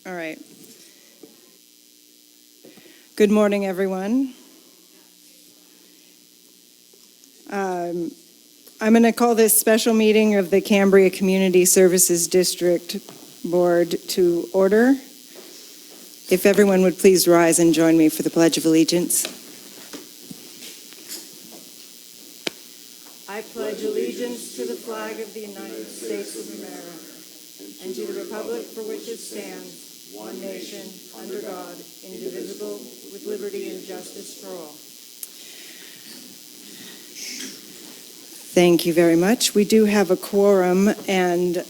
All right. Good morning, everyone. I'm going to call this special meeting of the Cambria Community Services District Board to order. If everyone would please rise and join me for the Pledge of Allegiance. I pledge allegiance to the flag of the United States of America and to the republic for which it stands, one nation, under God, indivisible, with liberty and justice for all. Thank you very much. We do have a quorum, and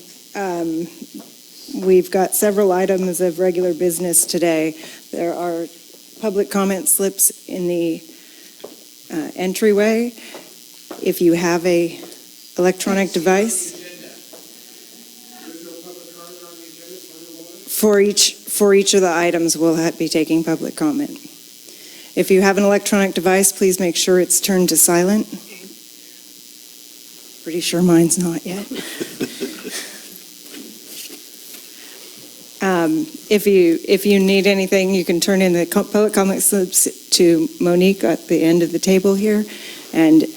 we've got several items of regular business today. There are public comment slips in the entryway. If you have a electronic device, for each of the items, we'll be taking public comment. If you have an electronic device, please make sure it's turned to silent. Pretty sure mine's not yet. If you need anything, you can turn in the public comment slips to Monique at the end of the table here. And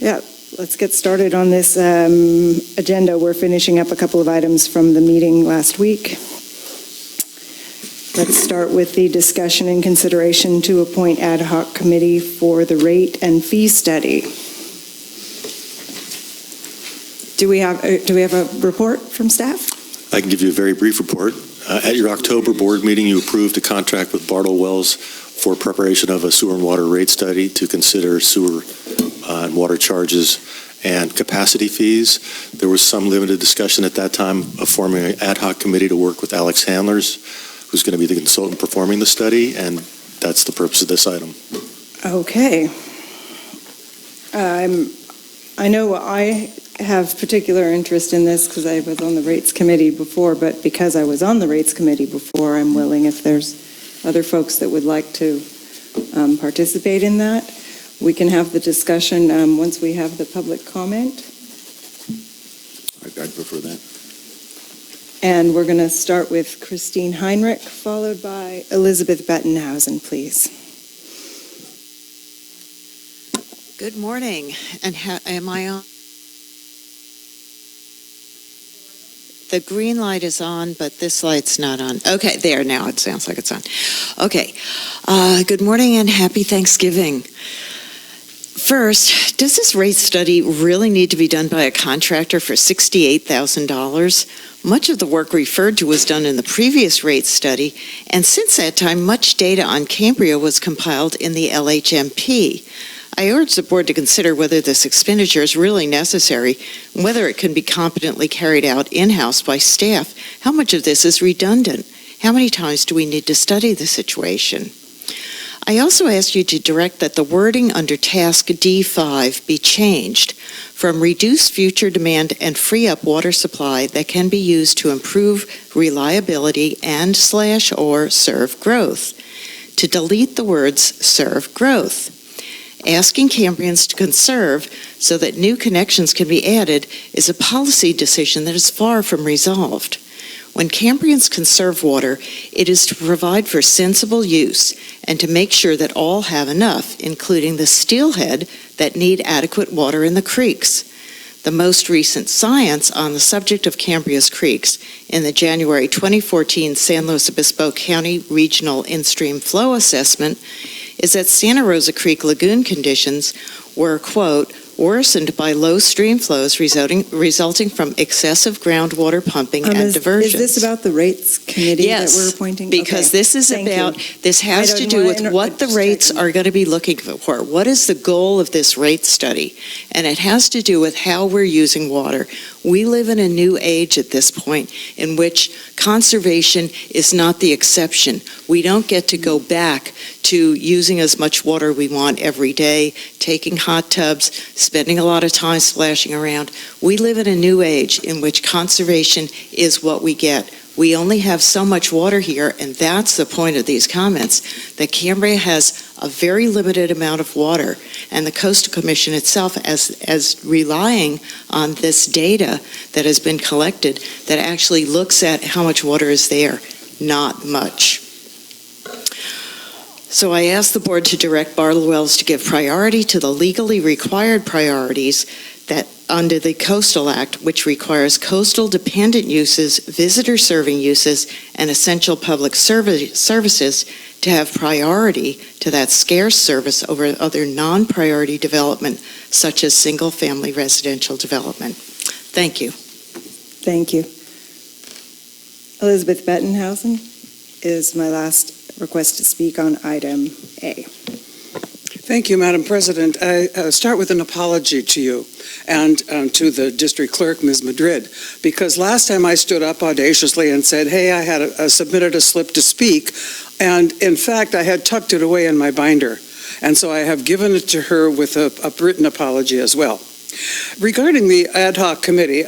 yeah, let's get started on this agenda. We're finishing up a couple of items from the meeting last week. Let's start with the discussion and consideration to appoint ad hoc committee for the rate and fee study. Do we have a report from staff? I can give you a very brief report. At your October board meeting, you approved a contract with Bartle Wells for preparation of a sewer and water rate study to consider sewer and water charges and capacity fees. There was some limited discussion at that time of forming an ad hoc committee to work with Alex Handlers, who's going to be the consultant performing the study, and that's the purpose of this item. Okay. I know I have particular interest in this because I was on the rates committee before, but because I was on the rates committee before, I'm willing, if there's other folks that would like to participate in that, we can have the discussion once we have the public comment. I'd prefer that. And we're going to start with Christine Heinrich, followed by Elizabeth Bettenhausen, please. Good morning. And am I on? The green light is on, but this light's not on. Okay, there, now it sounds like it's on. Okay, good morning and happy Thanksgiving. First, does this rate study really need to be done by a contractor for $68,000? Much of the work referred to was done in the previous rate study, and since that time, much data on Cambria was compiled in the LHMP. I urge the board to consider whether this expenditure is really necessary and whether it can be competently carried out in-house by staff. How much of this is redundant? How many times do we need to study the situation? I also ask you to direct that the wording under task D5 be changed from reduce future demand and free up water supply that can be used to improve reliability and/or serve growth, to delete the words serve growth. Asking Cambrians to conserve so that new connections can be added is a policy decision that is far from resolved. When Cambrians conserve water, it is to provide for sensible use and to make sure that all have enough, including the steelhead that need adequate water in the creeks. The most recent science on the subject of Cambria's creeks in the January 2014 San Luis Obispo County Regional In-Stream Flow Assessment is that Santa Rosa Creek lagoon conditions were, quote, worsened by low stream flows resulting from excessive groundwater pumping and diversions. Is this about the rates committee that we're appointing? Because okay. This is this has to do with what the rates are going to be looking for. What is the goal of this rate study? And it has to do with how we're using water. We live in a new age at this point in which conservation is not the exception. We don't get to go back to using as much water we want every day, taking hot tubs, spending a lot of time splashing around. We live in a new age in which conservation is what we get We only have so much water here, and that's the point of these comments, that Cambria has a very limited amount of water, and the Coastal Commission itself, as relying on this data that has been collected, that actually looks at how much water is there. Not much. So I asked the board to direct Bartle Wells to give priority to the legally required priorities that under the Coastal Act, which requires coastal dependent uses, visitor serving uses, and essential public services to have priority to that scarce service over other non-priority development, such as single-family residential development. Thank you. Thank you. Elizabeth Bettenhausen is my last request to speak on item A. Thank you, Madam President. I start with an apology to you and to the district clerk, Ms. Madrid, because last time I stood up audaciously and said, hey, I had submitted a slip to speak, and in fact, I had tucked it away in my binder. And so I have given it to her with a written apology as well. Regarding the ad hoc committee,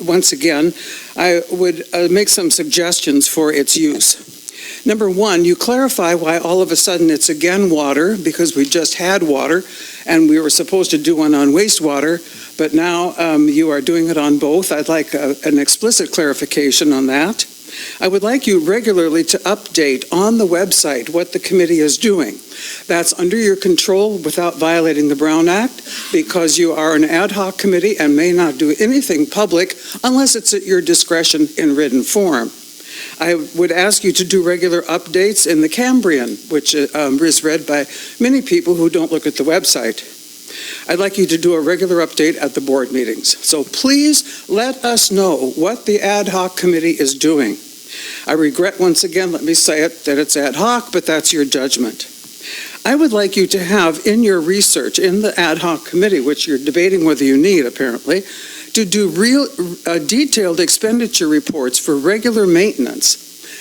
once again, I would make some suggestions for its use. Number one, you clarify why all of a sudden it's again water, because we just had water and we were supposed to do one on wastewater, but now you are doing it on both. I'd like an explicit clarification on that. I would like you regularly to update on the website what the committee is doing. That's under your control without violating the Brown Act, because you are an ad hoc committee and may not do anything public unless it's at your discretion in written form. I would ask you to do regular updates in the Cambrian, which is read by many people who don't look at the website. I'd like you to do a regular update at the board meetings. So please let us know what the ad hoc committee is doing. I regret once again, let me say it, that it's ad hoc, but that's your judgment. I would like you to have in your research in the ad hoc committee, which you're debating whether you need apparently, to do real detailed expenditure reports for regular maintenance.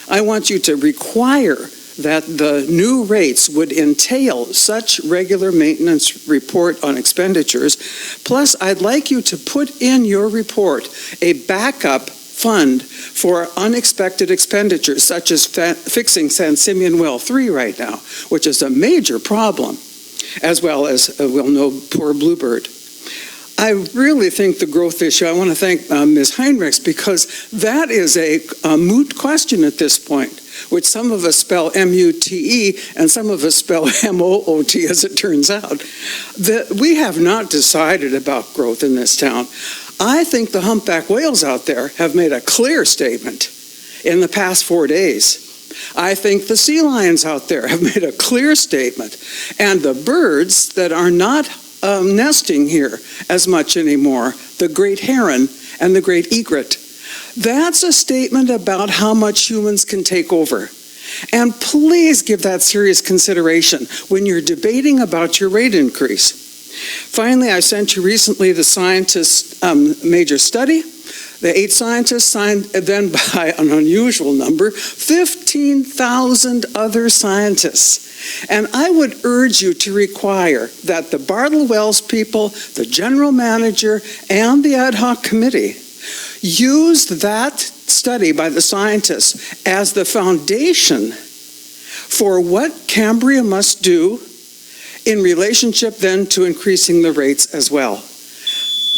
I want you to require that the new rates would entail such regular maintenance report on expenditures. Plus, I'd like you to put in your report a backup fund for unexpected expenditures, such as fixing San Simeon Well 3 right now, which is a major problem, as well as, we'll know, poor Bluebird. I really think the growth issue, I want to thank Ms. Heinrichs, because that is a moot question at this point, which some of us spell M-U-T-E and some of us spell M-O-O-T, as it turns out. We have not decided about growth in this town. I think the humpback whales out there have made a clear statement in the past 4 days. I think the sea lions out there have made a clear statement. And the birds that are not nesting here as much anymore, the great heron and the great egret, that's a statement about how much humans can take over. And please give that serious consideration when you're debating about your rate increase. Finally, I sent you recently the scientists' major study. The 8 scientists signed then by an unusual number, 15,000 other scientists. And I would urge you to require that the Bartle Wells people, the general manager, and the ad hoc committee use that study by the scientists as the foundation for what Cambria must do in relationship then to increasing the rates as well.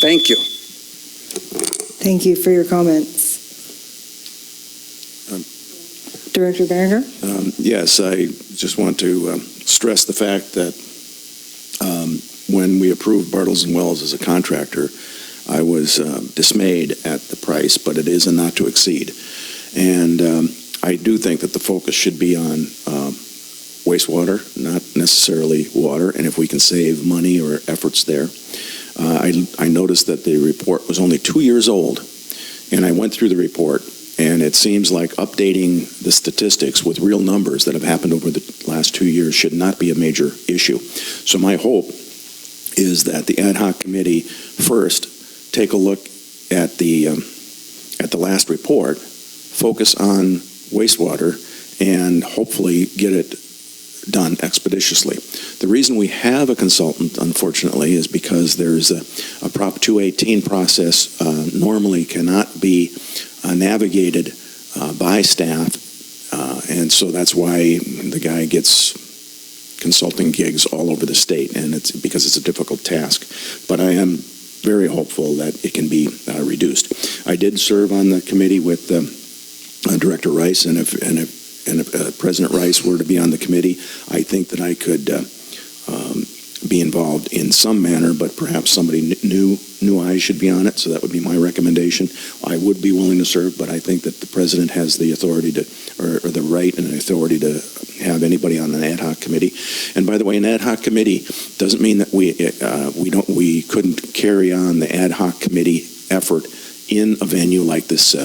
Thank you. Thank you for your comments. Director Berenger? Yes, I just want to stress the fact that when we approved Bartles and Wells as a contractor, I was dismayed at the price, but it is a not to exceed. And I do think that the focus should be on wastewater, not necessarily water, and if we can save money or efforts there. I noticed that the report was only 2 years old, and I went through the report, and it seems like updating the statistics with real numbers that have happened over the last 2 years should not be a major issue. So my hope is that the ad hoc committee first take a look at the last report, focus on wastewater, and hopefully get it done expeditiously. The reason we have a consultant, unfortunately, is because there's a Prop 218 process normally cannot be navigated by staff, and so that's why the guy gets consulting gigs all over the state, and it's because it's a difficult task. But I am very hopeful that it can be reduced. I did serve on the committee with Director Rice, and if President Rice were to be on the committee, I think that I could be involved in some manner, but perhaps somebody new eyes should be on it, so that would be my recommendation. I would be willing to serve, but I think that the President has the authority to, or the right and the authority to have anybody on an ad hoc committee. And by the way, an ad hoc committee doesn't mean that we couldn't carry on the ad hoc committee effort in a venue like this.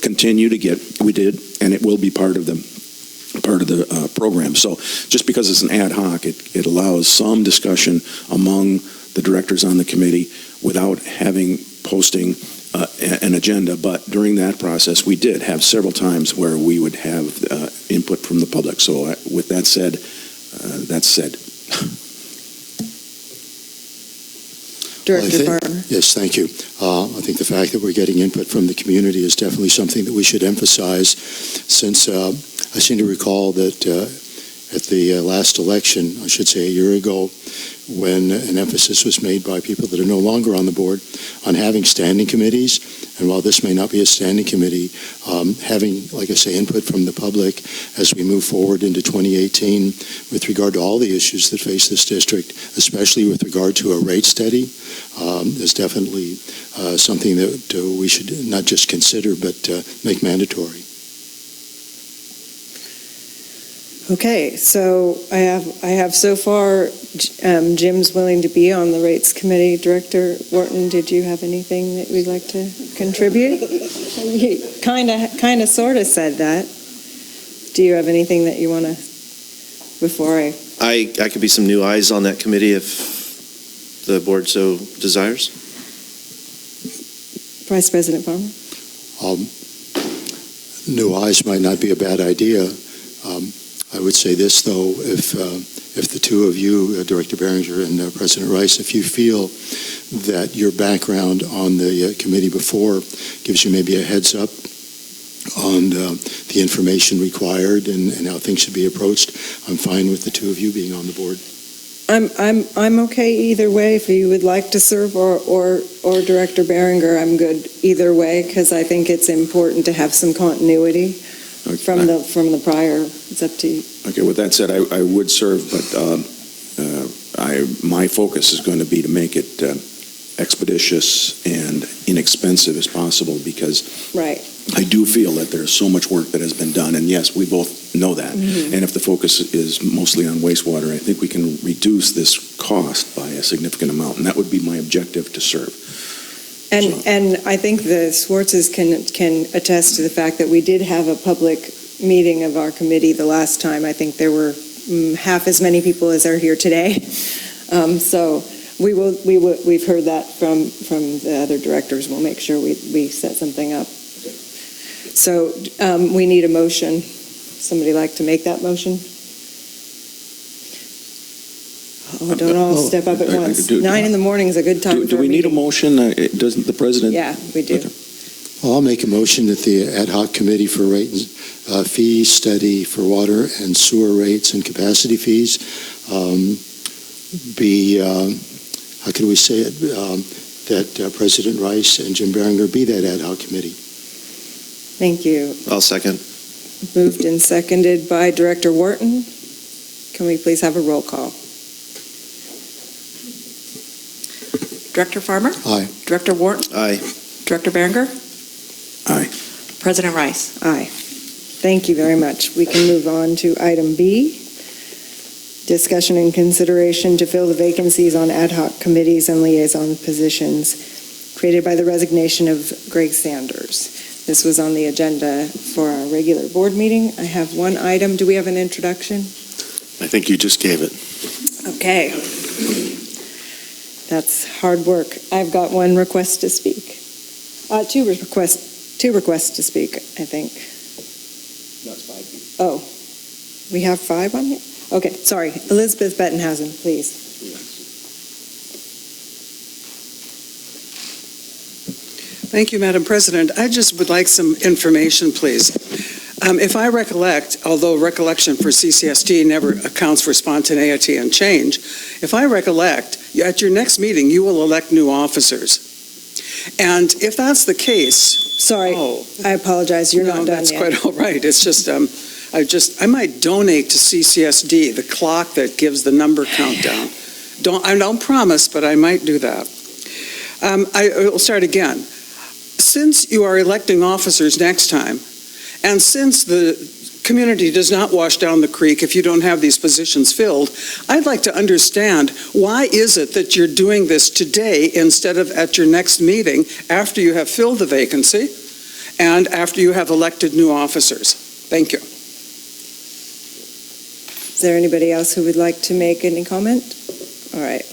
Continue to we did, and it will be part of the program. So just because it's an ad hoc, it allows some discussion among the directors on the committee without having posting an agenda. But during that process, we did have several times where we would have input from the public. So with that said, that's said. Director Farmer. Yes, thank you. I think the fact that we're getting input from the community is definitely something that we should emphasize, since I seem to recall that at the last election, I should say a year ago, when an emphasis was made by people that are no longer on the board on having standing committees. And while this may not be a standing committee, having, like I say, input from the public as we move forward into 2018 with regard to all the issues that face this district, especially with regard to a rate study, is definitely something that we should not just consider, but make mandatory. Okay, so I have so far, Jim's willing to be on the rates committee. Director Wharton, did you have anything that we'd like to contribute? You kind of sort of said that. Do you have anything that you want to, before I could be some new eyes on that committee if the board so desires. Vice President Farmer? New eyes might not be a bad idea. I would say this, though, if the two of you, Director Behringer and President Rice, if you feel that your background on the committee before gives you maybe a heads up on the information required and how things should be approached, I'm fine with the two of you being on the board. I'm okay either way. If you would like to serve or Director Behringer, I'm good either way, because I think it's important to have some continuity from the prior. It's up to you. Okay, with that said, I would serve, but my focus is going to be to make it expeditious and inexpensive as possible, because Right. I do feel that there's so much work that has been done, and yes, we both know that. Mm-hmm. And if the focus is mostly on wastewater, I think we can reduce this cost by a significant amount, and that would be my objective to serve. And I think the Swartzes can attest to the fact that we did have a public meeting of our committee the last time. I think there were half as many people as are here today. So we've heard that from the other directors. We'll make sure we set something up. So we need a motion. Somebody like to make that motion? Oh, don't all step up at once. 9 in the morning is a good time. Do we need a motion? Doesn't the president? Yeah, we do. Okay. Well, I'll make a motion that the ad hoc committee for rate fee study for water and sewer rates and capacity fees be, how can we say it, that President Rice and Jim Behringer be that ad hoc committee. Thank you. I'll second. Moved and seconded by Director Wharton. Can we please have a roll call? Director Farmer? Aye. Director Wharton? Aye. Director Behringer? Aye. President Rice? Aye. Thank you very much. We can move on to item B, discussion and consideration to fill the vacancies on ad hoc committees and liaison positions created by the resignation of Greg Sanders. This was on the agenda for our regular board meeting. I have one item. Do we have an introduction? I think you just gave it. Okay. That's hard work. I've got one request to speak. Two requests to speak, I think. No, it's 5 people. Oh, we have 5 on here? Okay, sorry. Elizabeth Bettenhausen, please. Thank you, Madam President. I just would like some information, please. If I recollect, although recollection for CCSD never accounts for spontaneity and change, if I recollect, at your next meeting, you will elect new officers. And if that's the case... Sorry, I apologize, you're not done That's yet. quite all right. It's just, I might donate to CCSD, the clock that gives the number countdown. I don't promise, but I might do that. I will start again. Since you are electing officers next time, and since the community does not wash down the creek if you don't have these positions filled, I'd like to understand, why is it that you're doing this today instead of at your next meeting after you have filled the vacancy and after you have elected new officers? Thank you. Is there anybody else who would like to make any comment? All right.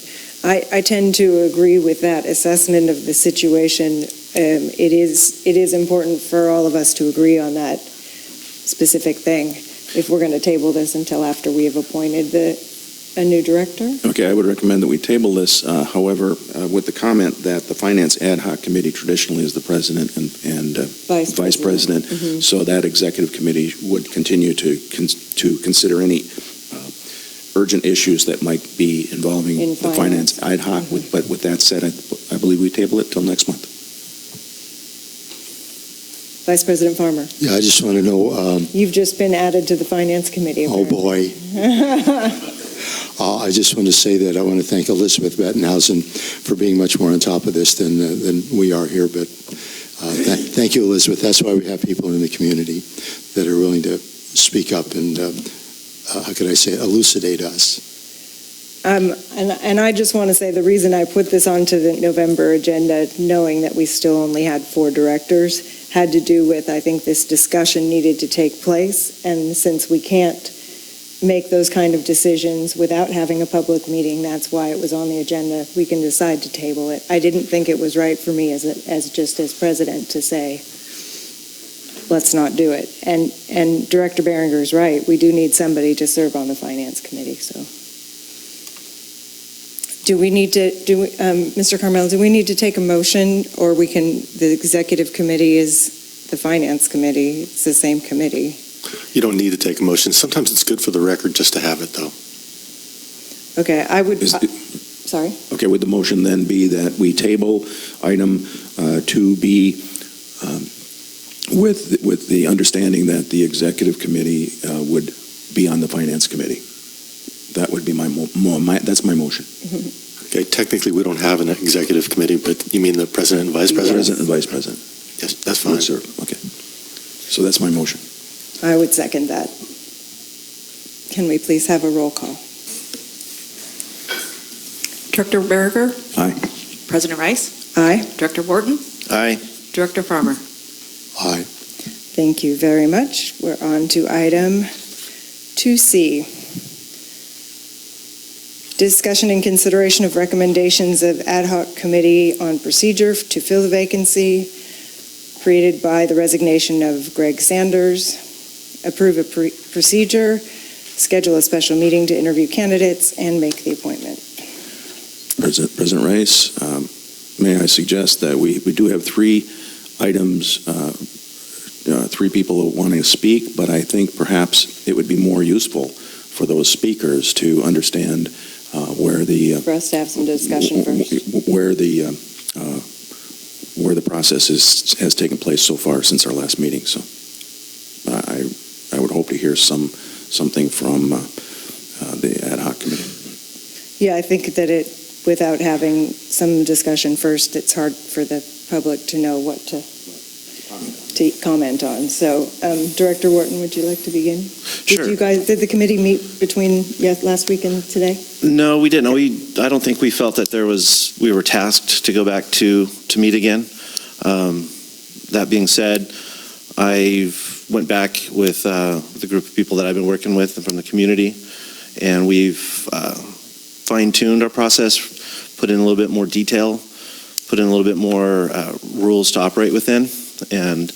I tend to agree with that assessment of the situation. It is important for all of us to agree on that specific thing if we're going to table this until after we have appointed a new director. Okay, I would recommend that we table this, however, with the comment that the Finance Ad Hoc Committee traditionally is the president and vice president, so that executive committee would continue to consider any urgent issues that might be involving In the Finance Ad Hoc. But with that said, I believe we table it till next month. Vice President Farmer, Yeah, I just want to know, you've just been added to the Finance Committee. oh boy. I just want to say that I want to thank Elizabeth Bettenhausen for being much more on top of this than we are here. But thank you, Elizabeth. That's why we have people in the community that are willing to speak up and, how could I say it, elucidate us. And I just want to say the reason I put this onto the November agenda, knowing that we still only had 4 directors, had to do with, I think this discussion needed to take place. And since we can't make those kind of decisions without having a public meeting, that's why it was on the agenda. We can decide to table it. I didn't think it was right for me as president to say, let's not do it. And Director Behringer's right. We do need somebody to serve on the Finance Committee, so. Do we need to, Mr. Carmel, do we need to take a motion, or the executive committee is the Finance Committee, it's the same committee? You don't need to take a motion. Sometimes it's good for the record just to have it, though. Okay, I would, sorry? Okay, would the motion then be that we table item 2B with the understanding that the executive committee would be on the Finance Committee? That would be that's my motion. Okay, technically, we don't have an executive committee, but you mean the president and vice president? President and vice president. Yes, that's fine. Yes, sir. Okay. So that's my motion. I would second that. Can we please have a roll call? Director Behringer, Aye. President Rice, Aye. Director Wharton, Aye. Director Farmer. Aye. Thank you very much. We're on to item 2C. Discussion and consideration of recommendations of ad hoc committee on procedure to fill the vacancy created by the resignation of Greg Sanders. Approve a procedure, schedule a special meeting to interview candidates, and make the appointment. President Rice, may I suggest that we do have 3 items, 3 people wanting to speak, but I think perhaps it would be more useful for those speakers to understand where the For us to have some discussion first. where the process has taken place so far since our last meeting. So I would hope to hear something from the ad hoc committee. Yeah, I think that without having some discussion first, it's hard for the public to know what to comment on. So, Director Wharton, would you like to begin? Sure. Did the committee meet between last week and today? No, we didn't. I don't think we felt that we were tasked to go back to meet again. That being said, I went back with the group of people that I've been working with from the community, and we've fine-tuned our process, put in a little bit more detail, put in a little bit more rules to operate within. And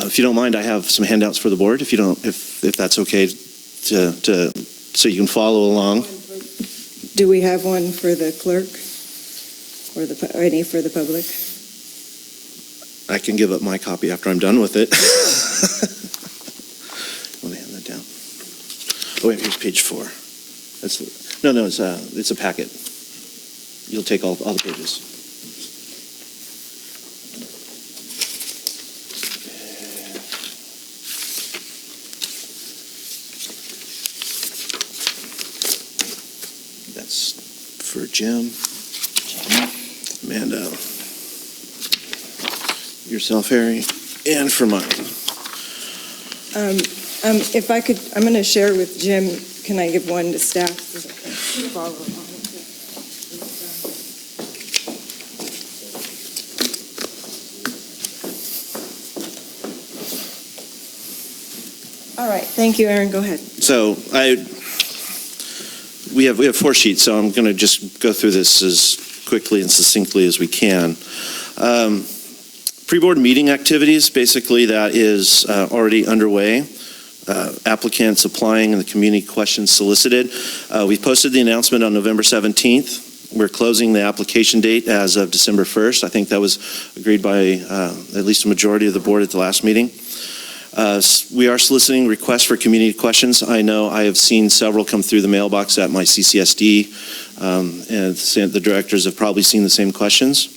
if you don't mind, I have some handouts for the board. If that's okay, so you can follow along. Do we have one for the clerk or any for the public? I can give up my copy after I'm done with it. Want to hand that down? Oh, wait, here's page 4. No, it's a packet. You'll take all the pages. That's for Jim. Amanda. Yourself, Harry. And for mine. If I could, I'm going to share with Jim. Can I give one to staff? Follow along. All right, thank you, Aaron, go ahead. So we have 4 sheets, so I'm going to just go through this as quickly and succinctly as we can. Pre-board meeting activities, basically that is already underway. Applicants applying and the community questions solicited. We posted the announcement on November 17th. We're closing the application date as of December 1st. I think that was agreed by at least a majority of the board at the last meeting. We are soliciting requests for community questions. I know I have seen several come through the mailbox at my CCSD, and the directors have probably seen the same questions.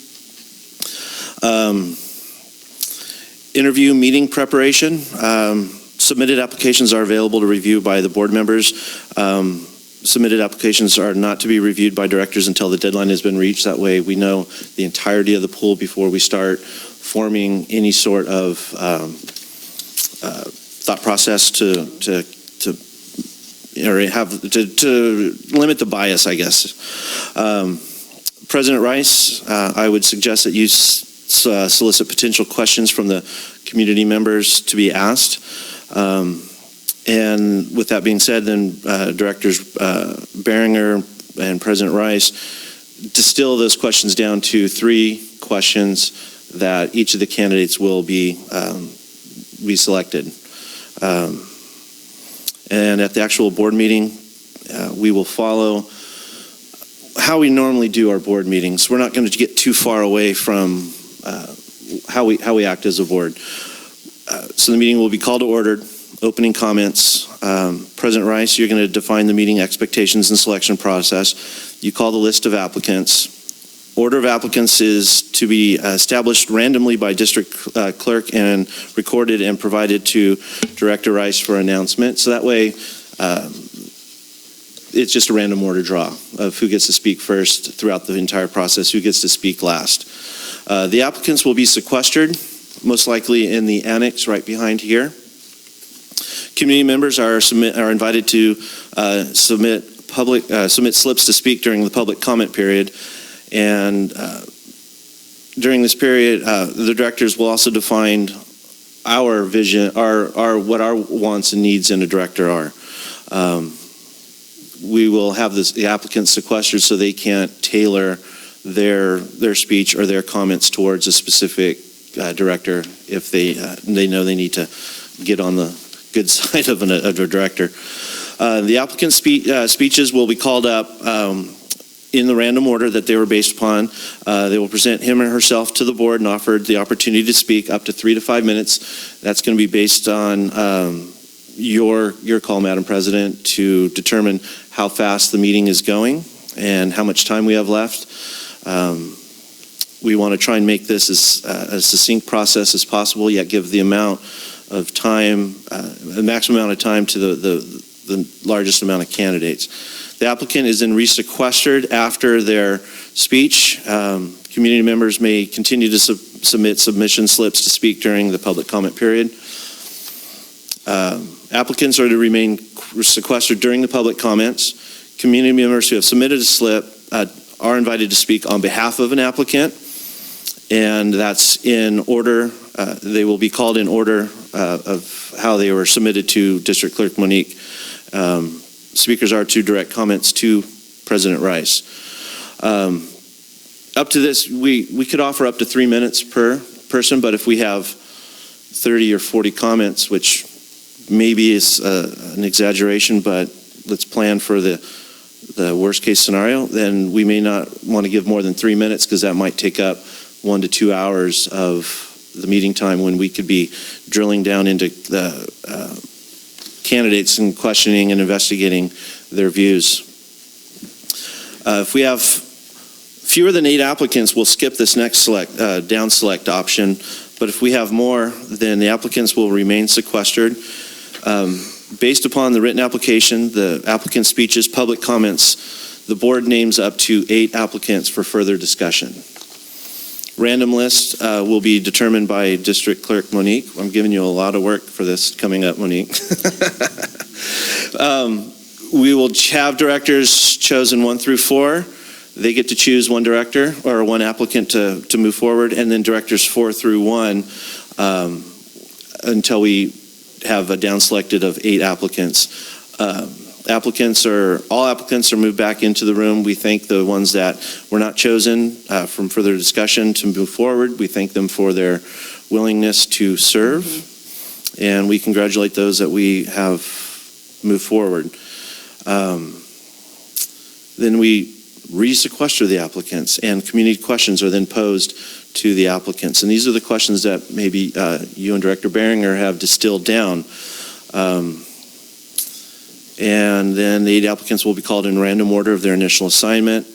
Interview meeting preparation. Submitted applications are available to review by the board members. Submitted applications are not to be reviewed by directors until the deadline has been reached. That way we know the entirety of the pool before we start forming any sort of thought process to limit the bias, I guess. President Rice, I would suggest that you solicit potential questions from the community members to be asked. And with that being said, then Directors Behringer and President Rice distill those questions down to 3 questions that each of the candidates will be selected. And at the actual board meeting, we will follow how we normally do our board meetings. We're not going to get too far away from how we act as a board. So the meeting will be called to order. Opening comments. President Rice, you're going to define the meeting expectations and selection process. You call the list of applicants. Order of applicants is to be established randomly by district clerk and recorded and provided to Director Rice for announcement. So that way, it's just a random order draw of who gets to speak first throughout the entire process, who gets to speak last. The applicants will be sequestered, most likely in the annex right behind here. Community members are invited to submit slips to speak during the public comment period, and during this period, the directors will also define our vision, what our wants and needs in a director are. We will have the applicants sequestered so they can't tailor their speech or their comments towards a specific director if they know they need to get on the good side of a director. The applicant's speeches will be called up in the random order that they were based upon. They will present him or herself to the board and offered the opportunity to speak up to 3 to 5 minutes. That's going to be based on your call, Madam President, to determine how fast the meeting is going and how much time we have left. We want to try and make this as a succinct process as possible, yet give the amount of time, the maximum amount of time to the largest amount of candidates. The applicant is then resequestered after their speech. Community members may continue to submit submission slips to speak during the public comment period. Applicants are to remain sequestered during the public comments. Community members who have submitted a slip are invited to speak on behalf of an applicant, and that's in order. They will be called in order of how they were submitted to District Clerk Monique. Speakers are to direct comments to President Rice. Up to this, we could offer up to 3 minutes per person, but if we have 30 or 40 comments, which maybe is an exaggeration, but let's plan for the worst case scenario, then we may not want to give more than 3 minutes because that might take up 1 to 2 hours of the meeting time when we could be drilling down into the candidates and questioning and investigating their views. If we have fewer than 8 applicants, we'll skip this next down select option. But if we have more, then the applicants will remain sequestered. Based upon the written application, the applicant speeches, public comments, the board names up to 8 applicants for further discussion. Random list will be determined by District Clerk Monique. I'm giving you a lot of work for this coming up, Monique. We will have directors chosen 1 through 4. They get to choose 1 director or 1 applicant to move forward, and then directors 4 through 1 until we have a down selected of 8 applicants. All applicants are moved back into the room. We thank the ones that were not chosen from further discussion to move forward. We thank them for their willingness to serve, and we congratulate those that we have moved forward. Then we re-sequester the applicants, and community questions are then posed to the applicants. And these are the questions that maybe you and Director Behringer have distilled down. And then the 8 applicants will be called in random order of their initial assignment.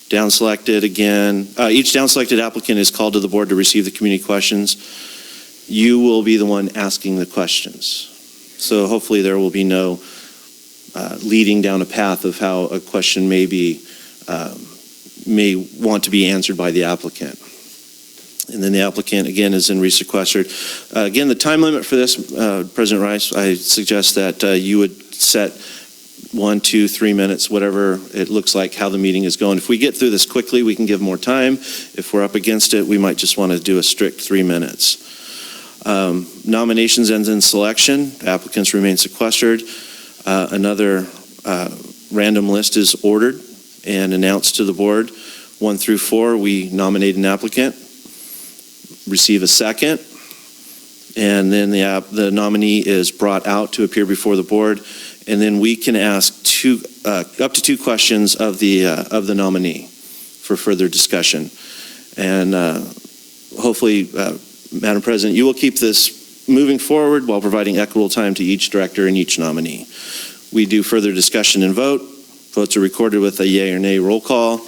Down selected again. Each down selected applicant is called to the board to receive the community questions. You will be the one asking the questions. So hopefully there will be no leading down a path of how a question may want to be answered by the applicant. And then the applicant, again, is then resequestered. Again, the time limit for this, President Rice, I suggest that you would set 1, 2, 3 minutes, whatever it looks like, how the meeting is going. If we get through this quickly, we can give more time. If we're up against it, we might just want to do a strict 3 minutes. Nominations and then selection. Applicants remain sequestered. Another random list is ordered and announced to the board. 1 through 4, we nominate an applicant, receive a second, and then the nominee is brought out to appear before the board, and then we can ask up to 2 questions of the nominee for further discussion. And hopefully, Madam President, you will keep this moving forward while providing equitable time to each director and each nominee. We do further discussion and vote. Votes are recorded with a yea or nay roll call,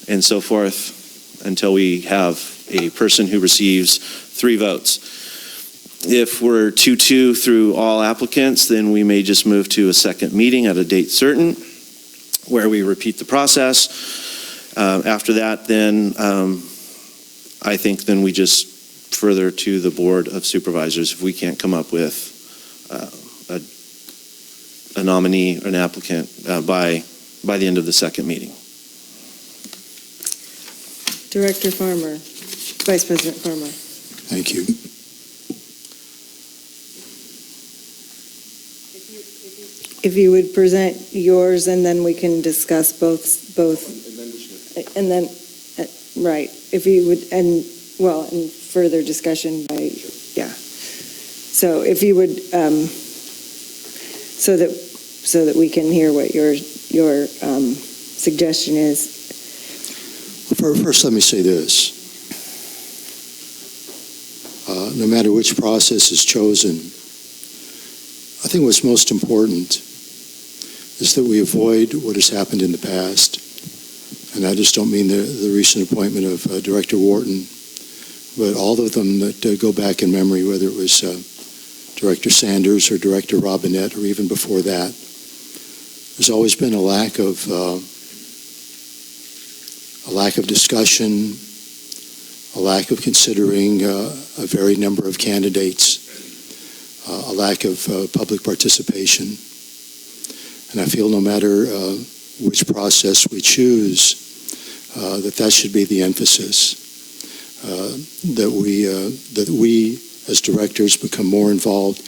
and so forth, until we have a person who receives 3 votes. If we're 2-2 through all applicants, then we may just move to a second meeting at a date certain, where we repeat the process. After that, then I think then we just further to the Board of Supervisors if we can't come up with a nominee or an applicant by the end of the second meeting. Director Farmer, Vice President Farmer. Thank you. If you would present yours, and then we can discuss both, and then, right, if you would, and further discussion by, yeah. So if you would, so that we can hear what your suggestion is. First, let me say this. No matter which process is chosen, I think what's most important is that we avoid what has happened in the past. And I just don't mean the recent appointment of Director Wharton, but all of them that go back in memory, whether it was Director Sanders or Director Robinette or even before that. There's always been a lack of discussion, a lack of considering a varied number of candidates, a lack of public participation. And I feel no matter which process we choose, that should be the emphasis, that we as directors become more involved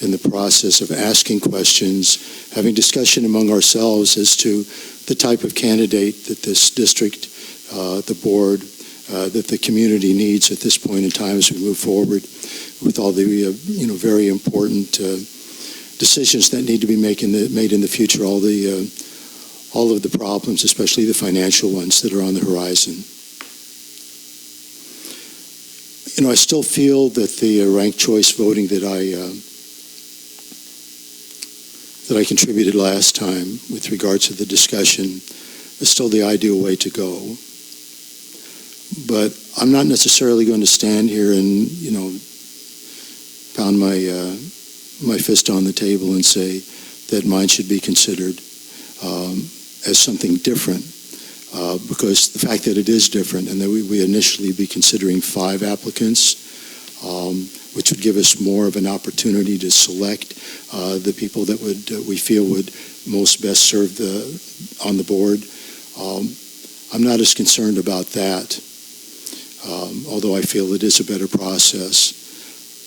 in the process of asking questions, having discussion among ourselves as to the type of candidate that this district, the board, that the community needs at this point in time as we move forward with all the very important decisions that need to be made in the future, all of the problems, especially the financial ones that are on the horizon. I still feel that the ranked choice voting that I contributed last time with regards to the discussion is still the ideal way to go. But I'm not necessarily going to stand here and, pound my fist on the table and say that mine should be considered as something different, because the fact that it is different and that we initially be considering 5 applicants, which would give us more of an opportunity to select the people that we feel would most best serve on the board. I'm not as concerned about that, although I feel it is a better process.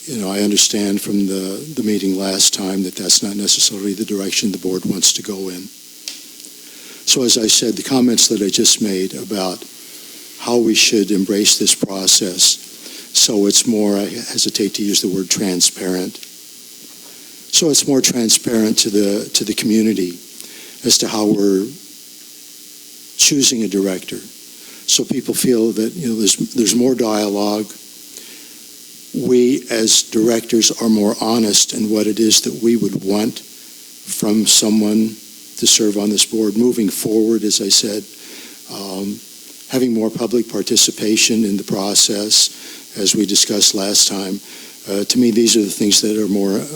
I understand from the meeting last time that that's not necessarily the direction the board wants to go in. So as I said, the comments that I just made about how we should embrace this process, so it's more, I hesitate to use the word transparent, so it's more transparent to the community as to how we're choosing a director. So people feel that there's more dialogue. We as directors are more honest in what it is that we would want from someone to serve on this board. Moving forward, as I said, having more public participation in the process, as we discussed last time. To me, these are the things that are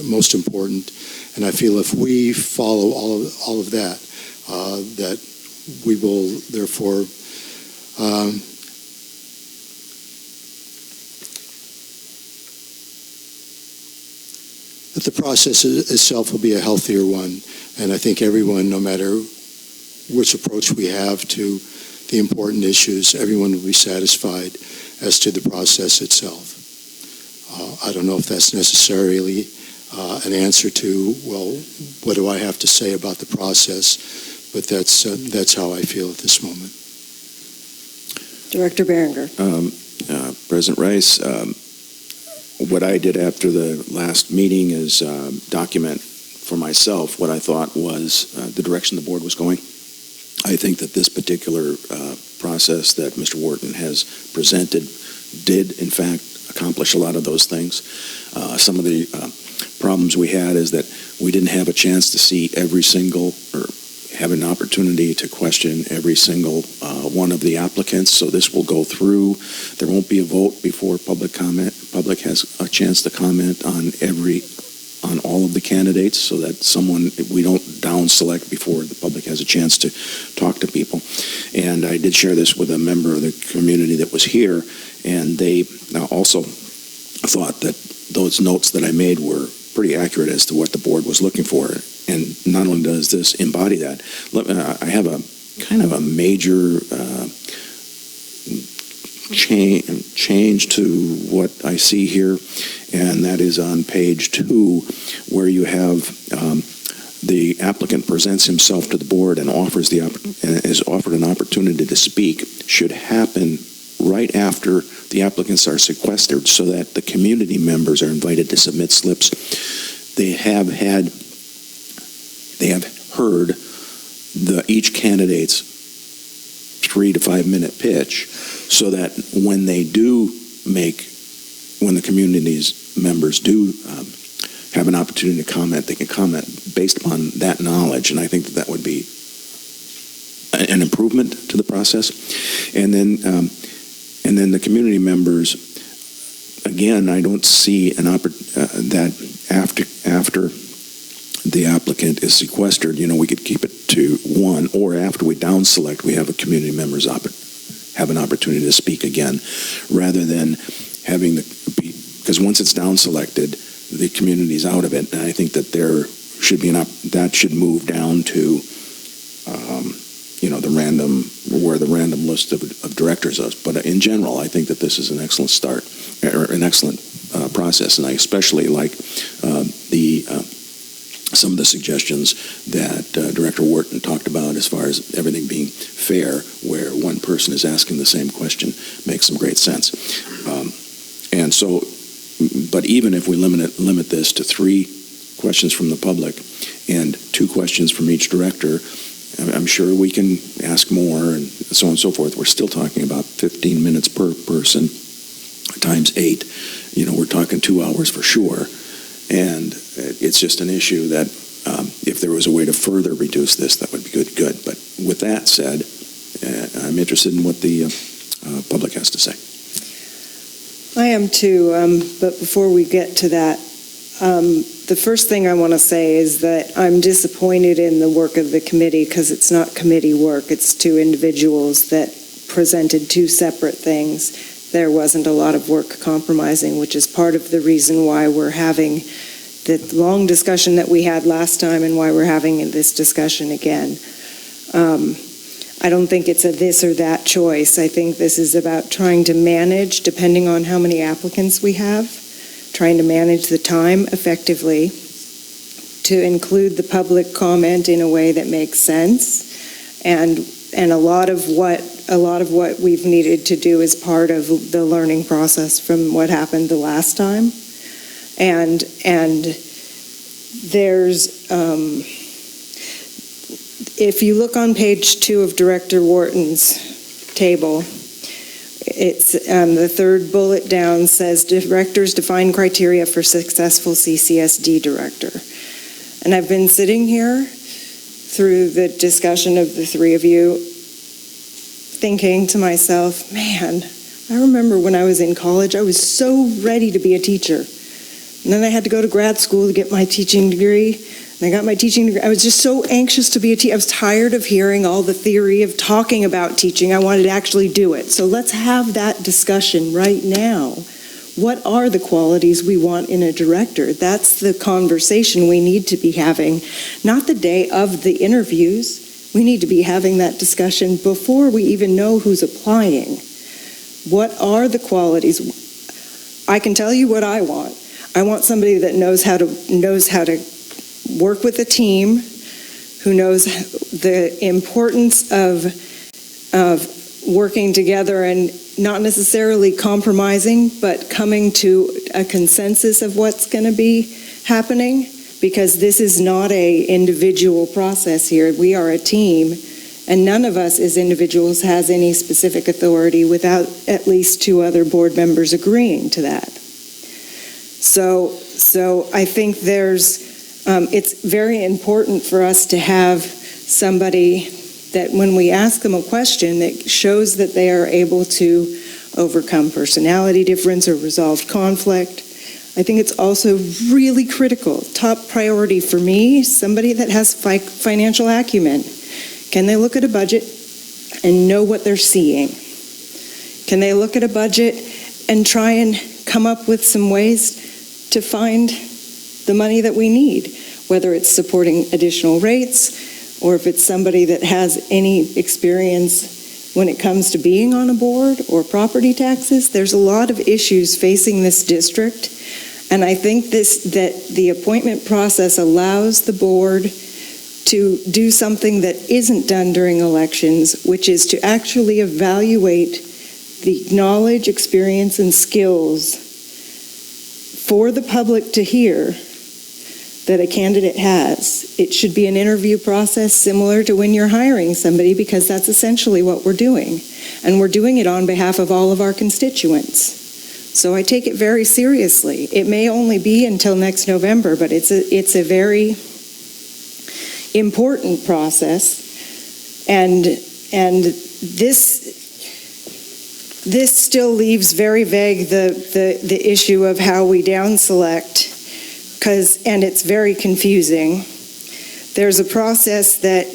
most important. And I feel if we follow all of that, that we will therefore that the process itself will be a healthier one. And I think everyone, no matter which approach we have to the important issues, everyone will be satisfied as to the process itself. I don't know if that's necessarily an answer to, well, what do I have to say about the process? But that's how I feel at this moment. Director Berenger. President Rice, what I did after the last meeting is document for myself what I thought was the direction the board was going. I think that this particular process that Mr. Wharton has presented did, in fact, accomplish a lot of those things. Some of the problems we had is that we didn't have a chance to see every single, or have an opportunity to question every single one of the applicants. So this will go through. There won't be a vote before public comment. Public has a chance to comment on all of the candidates, so that we don't down select before the public has a chance to talk to people. And I did share this with a member of the community that was here, and they also thought that those notes that I made were pretty accurate as to what the board was looking for. And not only does this embody that, I have a kind of a major change to what I see here, and that is on page 2, where you have the applicant presents himself to the board and is offered an opportunity to speak, should happen right after the applicants are sequestered, so that the community members are invited to submit slips. They have heard each candidate's 3 to 5 minute pitch, so that when the community's members do have an opportunity to comment, they can comment based upon that knowledge. And I think that would be an improvement to the process. And then the community members, again, I don't see that after the applicant is sequestered, we could keep it to 1, or after we down select, we have a community members have an opportunity to speak again, rather than having because once it's down selected, the community's out of it. And I think that there should be that should move down to the random list of directors is. But in general, I think that this is an excellent start, or an excellent process, and I especially like some of the suggestions that Director Wharton talked about as far as everything being fair, where one person is asking the same question, makes some great sense. And so, but even if we limit this to 3 questions from the public and 2 questions from each director, I'm sure we can ask more and so on and so forth. We're still talking about 15 minutes per person. times 8, we're talking 2 hours for sure. And it's just an issue that if there was a way to further reduce this, that would be good. But with that said, I'm interested in what the public has to say. I am too, but before we get to that, the first thing I want to say is that I'm disappointed in the work of the committee because it's not committee work. It's 2 individuals that presented 2 separate things. There wasn't a lot of work compromising, which is part of the reason why we're having the long discussion that we had last time and why we're having this discussion again. I don't think it's a this or that choice. I think this is about trying to manage, depending on how many applicants we have, trying to manage the time effectively to include the public comment in a way that makes sense. And a lot of what we've needed to do is part of the learning process from what happened the last time. And there's if you look on page 2 of Director Wharton's table, it's the 3rd bullet down says directors define criteria for successful CCSD director. And I've been sitting here through the discussion of the 3 of you thinking to myself, man, I remember when I was in college, I was so ready to be a teacher. And then I had to go to grad school to get my teaching degree. And I got my teaching degree. I was just so anxious to be a teacher. I was tired of hearing all the theory of talking about teaching. I wanted to actually do it. So let's have that discussion right now. What are the qualities we want in a director? That's the conversation we need to be having, not the day of the interviews. We need to be having that discussion before we even know who's applying. What are the qualities? I can tell you what I want. I want somebody that knows how to work with a team, who knows the importance of working together and not necessarily compromising, but coming to a consensus of what's going to be happening, because this is not an individual process here. We are a team, and none of us as individuals has any specific authority without at least 2 other board members agreeing to that. So I think it's very important for us to have somebody that when we ask them a question that shows that they are able to overcome personality difference or resolve conflict. I think it's also really critical, top priority for me, somebody that has financial acumen. Can they look at a budget and know what they're seeing? Can they look at a budget and try and come up with some ways to find the money that we need, whether it's supporting additional rates or if it's somebody that has any experience when it comes to being on a board or property taxes? There's a lot of issues facing this district, and I think that the appointment process allows the board to do something that isn't done during elections, which is to actually evaluate the knowledge, experience, and skills for the public to hear that a candidate has. It should be an interview process similar to when you're hiring somebody, because that's essentially what we're doing. And we're doing it on behalf of all of our constituents. So I take it very seriously. It may only be until next November, but it's a very important process. And this still leaves very vague the issue of how we down select, and it's very confusing. There's a process that,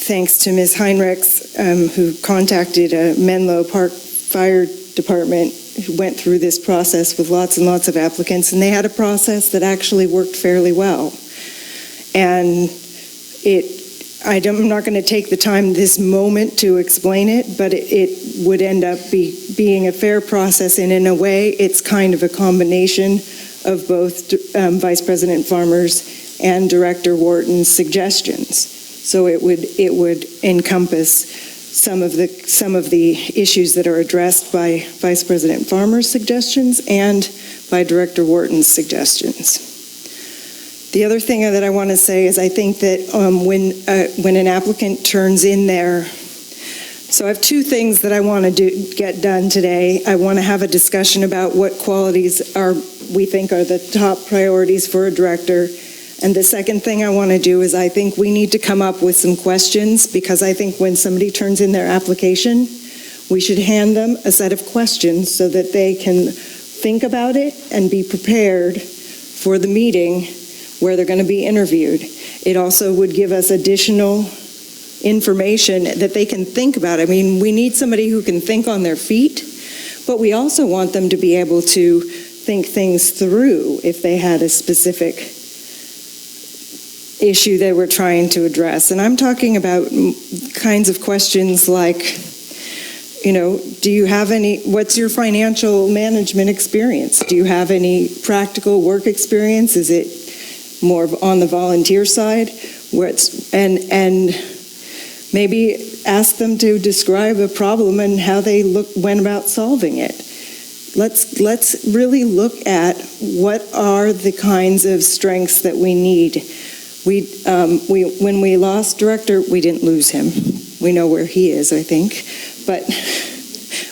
thanks to Ms. Heinrichs, who contacted Menlo Park Fire Department, who went through this process with lots and lots of applicants, and they had a process that actually worked fairly well. And I'm not going to take the time this moment to explain it, but it would end up being a fair process, and in a way, it's kind of a combination of both Vice President Farmer's and Director Wharton's suggestions. So it would encompass some of the issues that are addressed by Vice President Farmer's suggestions and by Director Wharton's suggestions. The other thing that I want to say is I think that when an applicant turns in their So I have two things that I want to get done today. I want to have a discussion about what qualities we think are the top priorities for a director. And the second thing I want to do is I think we need to come up with some questions, because I think when somebody turns in their application, we should hand them a set of questions so that they can think about it and be prepared for the meeting where they're going to be interviewed. It also would give us additional information that they can think about. I mean, we need somebody who can think on their feet, but we also want them to be able to think things through if they had a specific issue they were trying to address. And I'm talking about kinds of questions like, do you have what's your financial management experience? Do you have any practical work experience? Is it more on the volunteer side? And maybe ask them to describe a problem and how they went about solving it. Let's really look at what are the kinds of strengths that we need. When we lost director, we didn't lose him. We know where he is, I think. But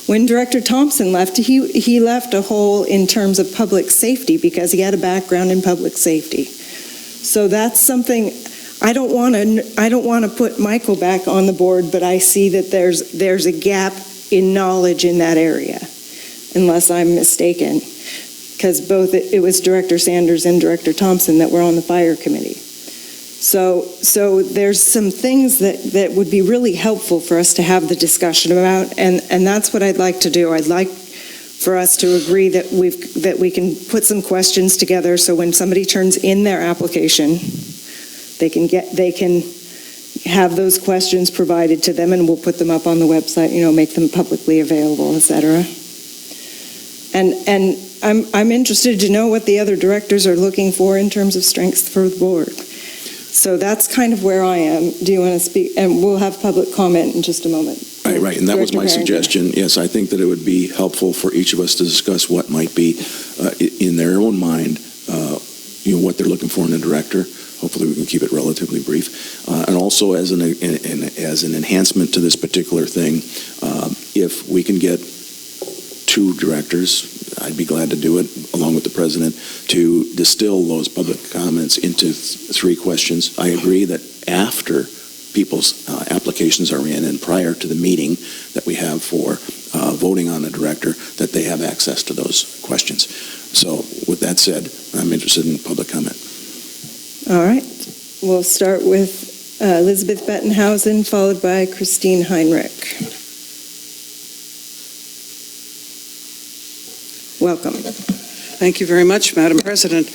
when Director Thompson left, he left a hole in terms of public safety because he had a background in public safety. So that's something. I don't want to put Michael back on the board, but I see that there's a gap in knowledge in that area, unless I'm mistaken, because both it was Director Sanders and Director Thompson that were on the fire committee. So there's some things that would be really helpful for us to have the discussion about, and that's what I'd like to do. I'd like for us to agree that we can put some questions together so when somebody turns in their application, they can have those questions provided to them, and we'll put them up on the website, make them publicly available, etc. And I'm interested to know what the other directors are looking for in terms of strengths for the board. So that's kind of where I am. Do you want to speak? And we'll have public comment in just a moment. Right, and that was my suggestion. Yes, I think that it would be helpful for each of us to discuss what might be in their own mind, what they're looking for in a director. Hopefully we can keep it relatively brief. And also as an enhancement to this particular thing, if we can get two directors, I'd be glad to do it, along with the president, to distill those public comments into three questions. I agree that after people's applications are in and prior to the meeting that we have for voting on a director, that they have access to those questions. So with that said, I'm interested in public comment. All right. We'll start with Elizabeth Bettenhausen, followed by Christine Heinrich. Welcome. Thank you very much, Madam President.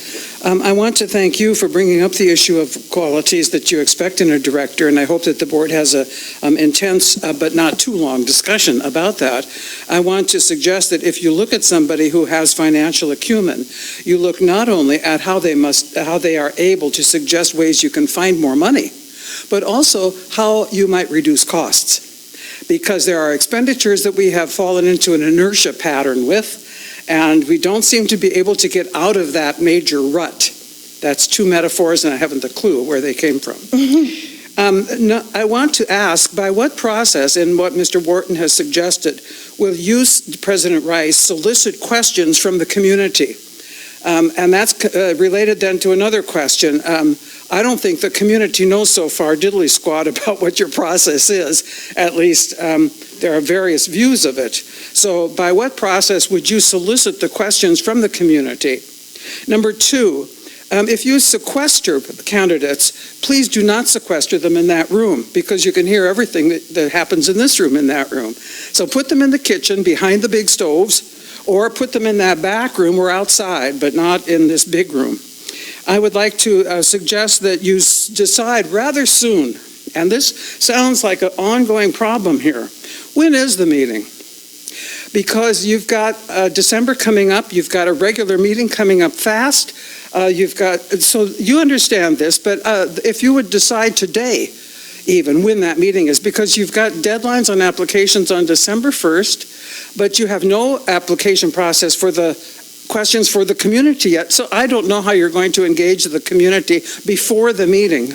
I want to thank you for bringing up the issue of qualities that you expect in a director, and I hope that the board has a intense but not too long discussion about that. I want to suggest that if you look at somebody who has financial acumen, you look not only at how they are able to suggest ways you can find more money, but also how you might reduce costs. Because there are expenditures that we have fallen into an inertia pattern with, and we don't seem to be able to get out of that major rut. That's two metaphors, and I haven't a clue where they came from. I want to ask, by what process, and what Mr. Wharton has suggested, will you, President Rice, solicit questions from the community? And that's related then to another question. I don't think the community knows so far diddly squat about what your process is. At least there are various views of it. So by what process would you solicit the questions from the community? Number two, if you sequester candidates, please do not sequester them in that room, because you can hear everything that happens in this room in that room. So put them in the kitchen behind the big stoves, or put them in that back room or outside, but not in this big room. I would like to suggest that you decide rather soon, and this sounds like an ongoing problem here. When is the meeting? Because you've got December coming up, you've got a regular meeting coming up fast, so you understand this, but if you would decide today even when that meeting is, because you've got deadlines on applications on December 1st, but you have no application process for the questions for the community yet, so I don't know how you're going to engage the community before the meeting.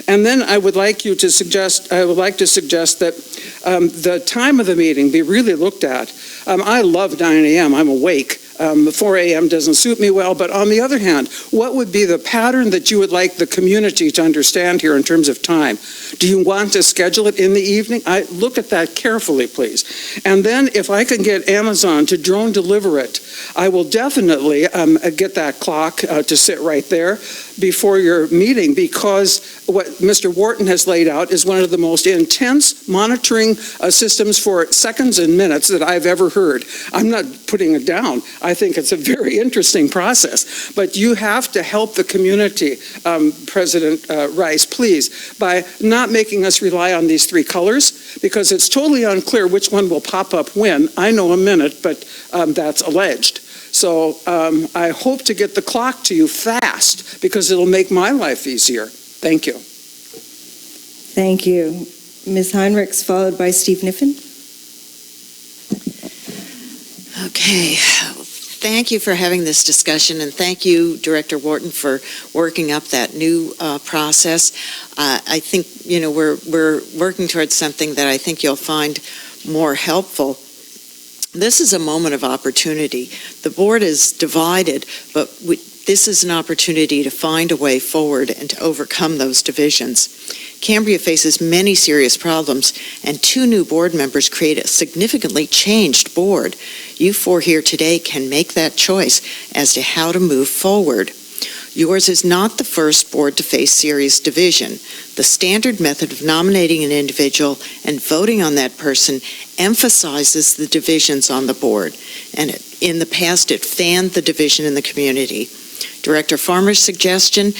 And then I would like to suggest that the time of the meeting be really looked at. I love 9 a.m., I'm awake. 4 a.m. doesn't suit me well, but on the other hand, what would be the pattern that you would like the community to understand here in terms of time? Do you want to schedule it in the evening? Look at that carefully, please. And then if I can get Amazon to drone deliver it, I will definitely get that clock to sit right there before your meeting, because what Mr. Wharton has laid out is one of the most intense monitoring systems for seconds and minutes that I've ever heard. I'm not putting it down. I think it's a very interesting process, but you have to help the community, President Rice, please, by not making us rely on these three colors, because it's totally unclear which one will pop up when. I know a minute, but that's alleged. So I hope to get the clock to you fast, because it'll make my life easier. Thank you. Thank you. Ms. Heinrichs, followed by Steve Niffen. Okay. Thank you for having this discussion, and thank you, Director Wharton, for working up that new process. I think, we're working towards something that I think you'll find more helpful. This is a moment of opportunity. The board is divided, but this is an opportunity to find a way forward and to overcome those divisions. Cambria faces many serious problems, and 2 new board members create a significantly changed board. You 4 here today can make that choice as to how to move forward. Yours is not the first board to face serious division. The standard method of nominating an individual and voting on that person emphasizes the divisions on the board, and in the past it fanned the division in the community. Director Farmer's suggestion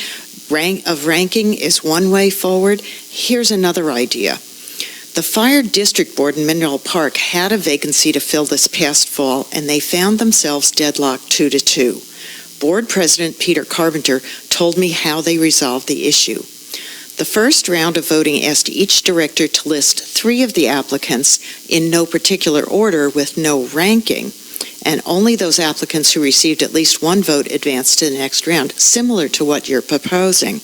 of ranking is one way forward. Here's another idea. The Fire District Board in Mineral Park had a vacancy to fill this past fall, and they found themselves deadlocked 2-2. Board President Peter Carpenter told me how they resolved the issue. The first round of voting asked each director to list 3 of the applicants in no particular order with no ranking, and only those applicants who received at least 1 vote advanced to the next round, similar to what you're proposing.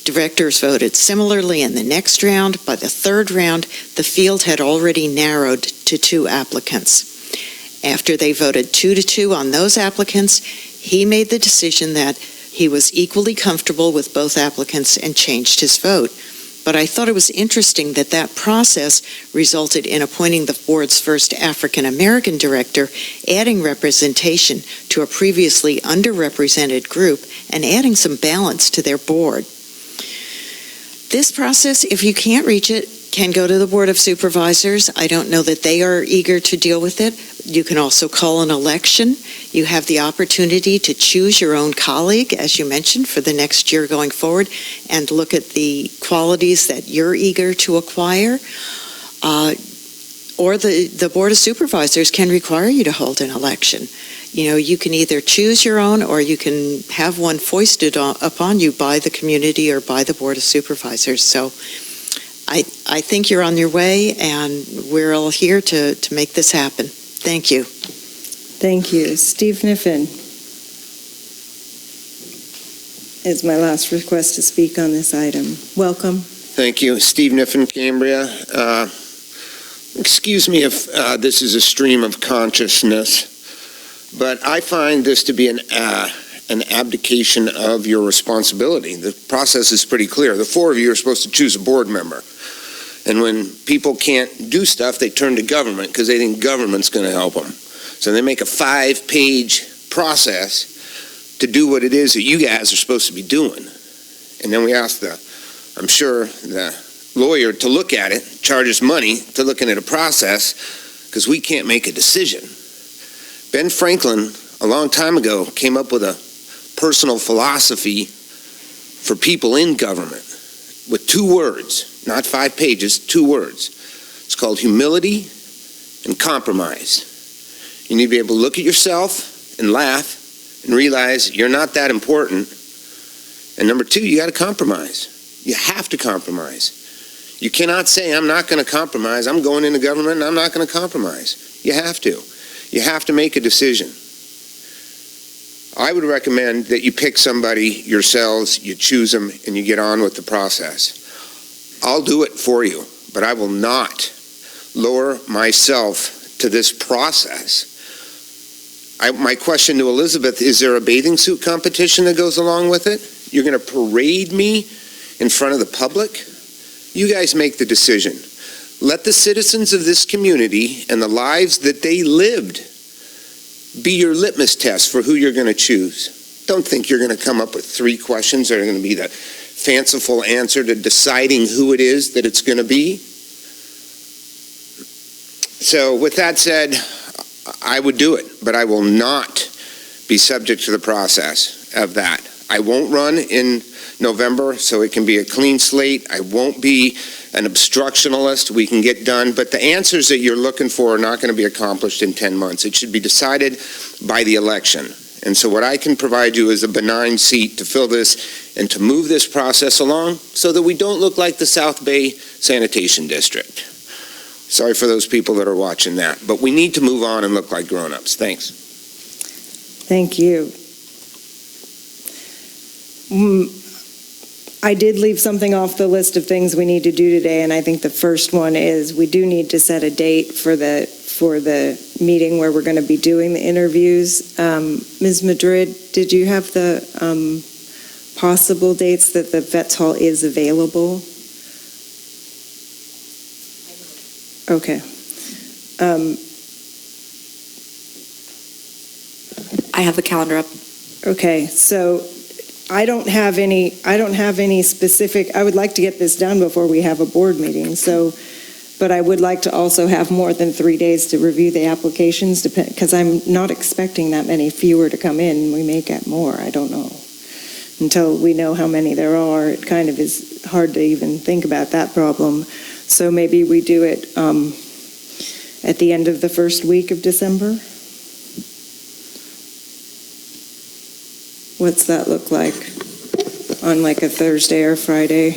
Directors voted similarly in the next round. By the 3rd round, the field had already narrowed to 2 applicants. After they voted 2-2 on those applicants, he made the decision that he was equally comfortable with both applicants and changed his vote. But I thought it was interesting that that process resulted in appointing the board's first African American director, adding representation to a previously underrepresented group, and adding some balance to their board. This process, if you can't reach it, can go to the Board of Supervisors. I don't know that they are eager to deal with it. You can also call an election. You have the opportunity to choose your own colleague, as you mentioned, for the next year going forward, and look at the qualities that you're eager to acquire. Or the Board of Supervisors can require you to hold an election. You can either choose your own, or you can have one foisted upon you by the community or by the Board of Supervisors. So I think you're on your way, and we're all here to make this happen. Thank you. Thank you. Steve Niffen is my last request to speak on this item. Welcome. Thank you. Steve Niffen, Cambria. Excuse me if this is a stream of consciousness, but I find this to be an abdication of your responsibility. The process is pretty clear. The 4 of you are supposed to choose a board member. And when people can't do stuff, they turn to government because they think government's going to help them. So they make a 5-page process to do what it is that you guys are supposed to be doing. And then we ask I'm sure the lawyer to look at it, charges money to looking at a process because we can't make a decision. Ben Franklin, a long time ago, came up with a personal philosophy for people in government with 2 words. Not 5 pages, 2 words. It's called humility and compromise. You need to be able to look at yourself and laugh and realize you're not that important. And number 2, you got to compromise. You have to compromise. You cannot say, I'm not going to compromise. I'm going into government and I'm not going to compromise. You have to. You have to make a decision. I would recommend that you pick somebody yourselves, you choose them, and you get on with the process. I'll do it for you, but I will not lower myself to this process. My question to Elizabeth, is there a bathing suit competition that goes along with it? You're going to parade me in front of the public? You guys make the decision. Let the citizens of this community and the lives that they lived be your litmus test for who you're going to choose. Don't think you're going to come up with 3 questions that are going to be the fanciful answer to deciding who it is that it's going to be. So with that said, I would do it, but I will not be subject to the process of that. I won't run in November, so it can be a clean slate. I won't be an obstructionalist. We can get done, but the answers that you're looking for are not going to be accomplished in 10 months. It should be decided by the election. And so what I can provide you is a benign seat to fill this and to move this process along so that we don't look like the South Bay Sanitation District. Sorry for those people that are watching that, but we need to move on and look like grown-ups. Thanks. Thank you. I did leave something off the list of things we need to do today, and I think the first one is we do need to set a date for the meeting where we're going to be doing the interviews. Ms. Madrid, did you have the possible dates that the Vets Hall is available? Okay. I have the calendar up. Okay, so I don't have any specific, I would like to get this done before we have a board meeting, but I would like to also have more than 3 days to review the applications, because I'm not expecting that many fewer to come in. We may get more, I don't know. Until we know how many there are, it kind of is hard to even think about that problem. So maybe we do it at the end of the first week of December? What's that look like? On like a Thursday or Friday?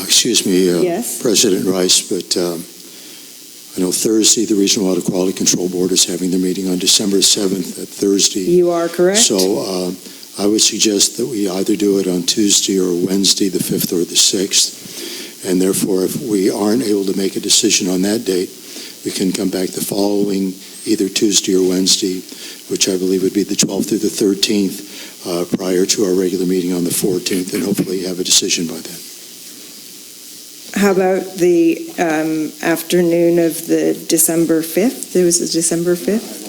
Excuse me, Yes? President Rice, but I know Thursday, the Regional Water Quality Control Board is having their meeting on December 7th at Thursday. You are correct. So I would suggest that we either do it on Tuesday or Wednesday, the 5th or the 6th. And therefore, if we aren't able to make a decision on that date, we can come back the following, either Tuesday or Wednesday, which I believe would be the 12th through the 13th, prior to our regular meeting on the 14th, and hopefully have a decision by then. How about the afternoon of the December 5th? There was a December 5th?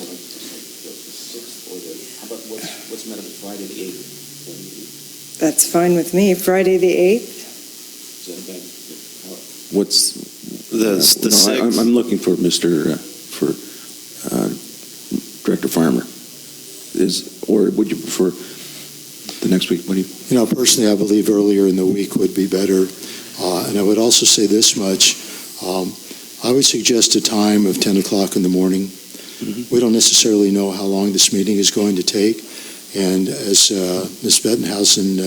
What's meant of Friday the 8th? That's fine with me. Friday the 8th? What's The no, 6th. I'm looking for Director Farmer. Or would you prefer the next week? What do you? You know, personally, I believe earlier in the week would be better. And I would also say this much. I would suggest a time of 10 o'clock in the morning. Mm-hmm. We don't necessarily know how long this meeting is going to take. And as Ms. Bettenhausen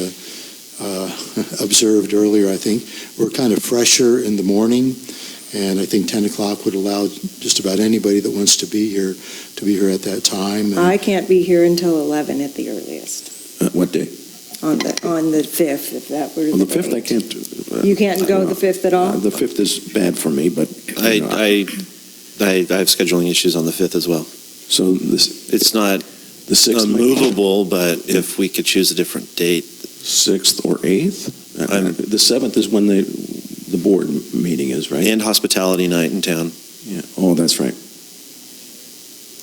observed earlier, I think we're kind of fresher in the morning. And I think 10 o'clock would allow just about anybody that wants to be here at that time. And I can't be here until 11 at the earliest. What day? On the 5th, if that were On the the 5th, I date. can't. You can't go the 5th at all? The 5th is bad for me, but I have scheduling issues on the 5th as well. so It's not the 6th, unmovable, but if we could choose a different date. 6th or 8th. I'm- The 7th is when the board meeting is, right? And hospitality night in town. Yeah. Oh, that's right.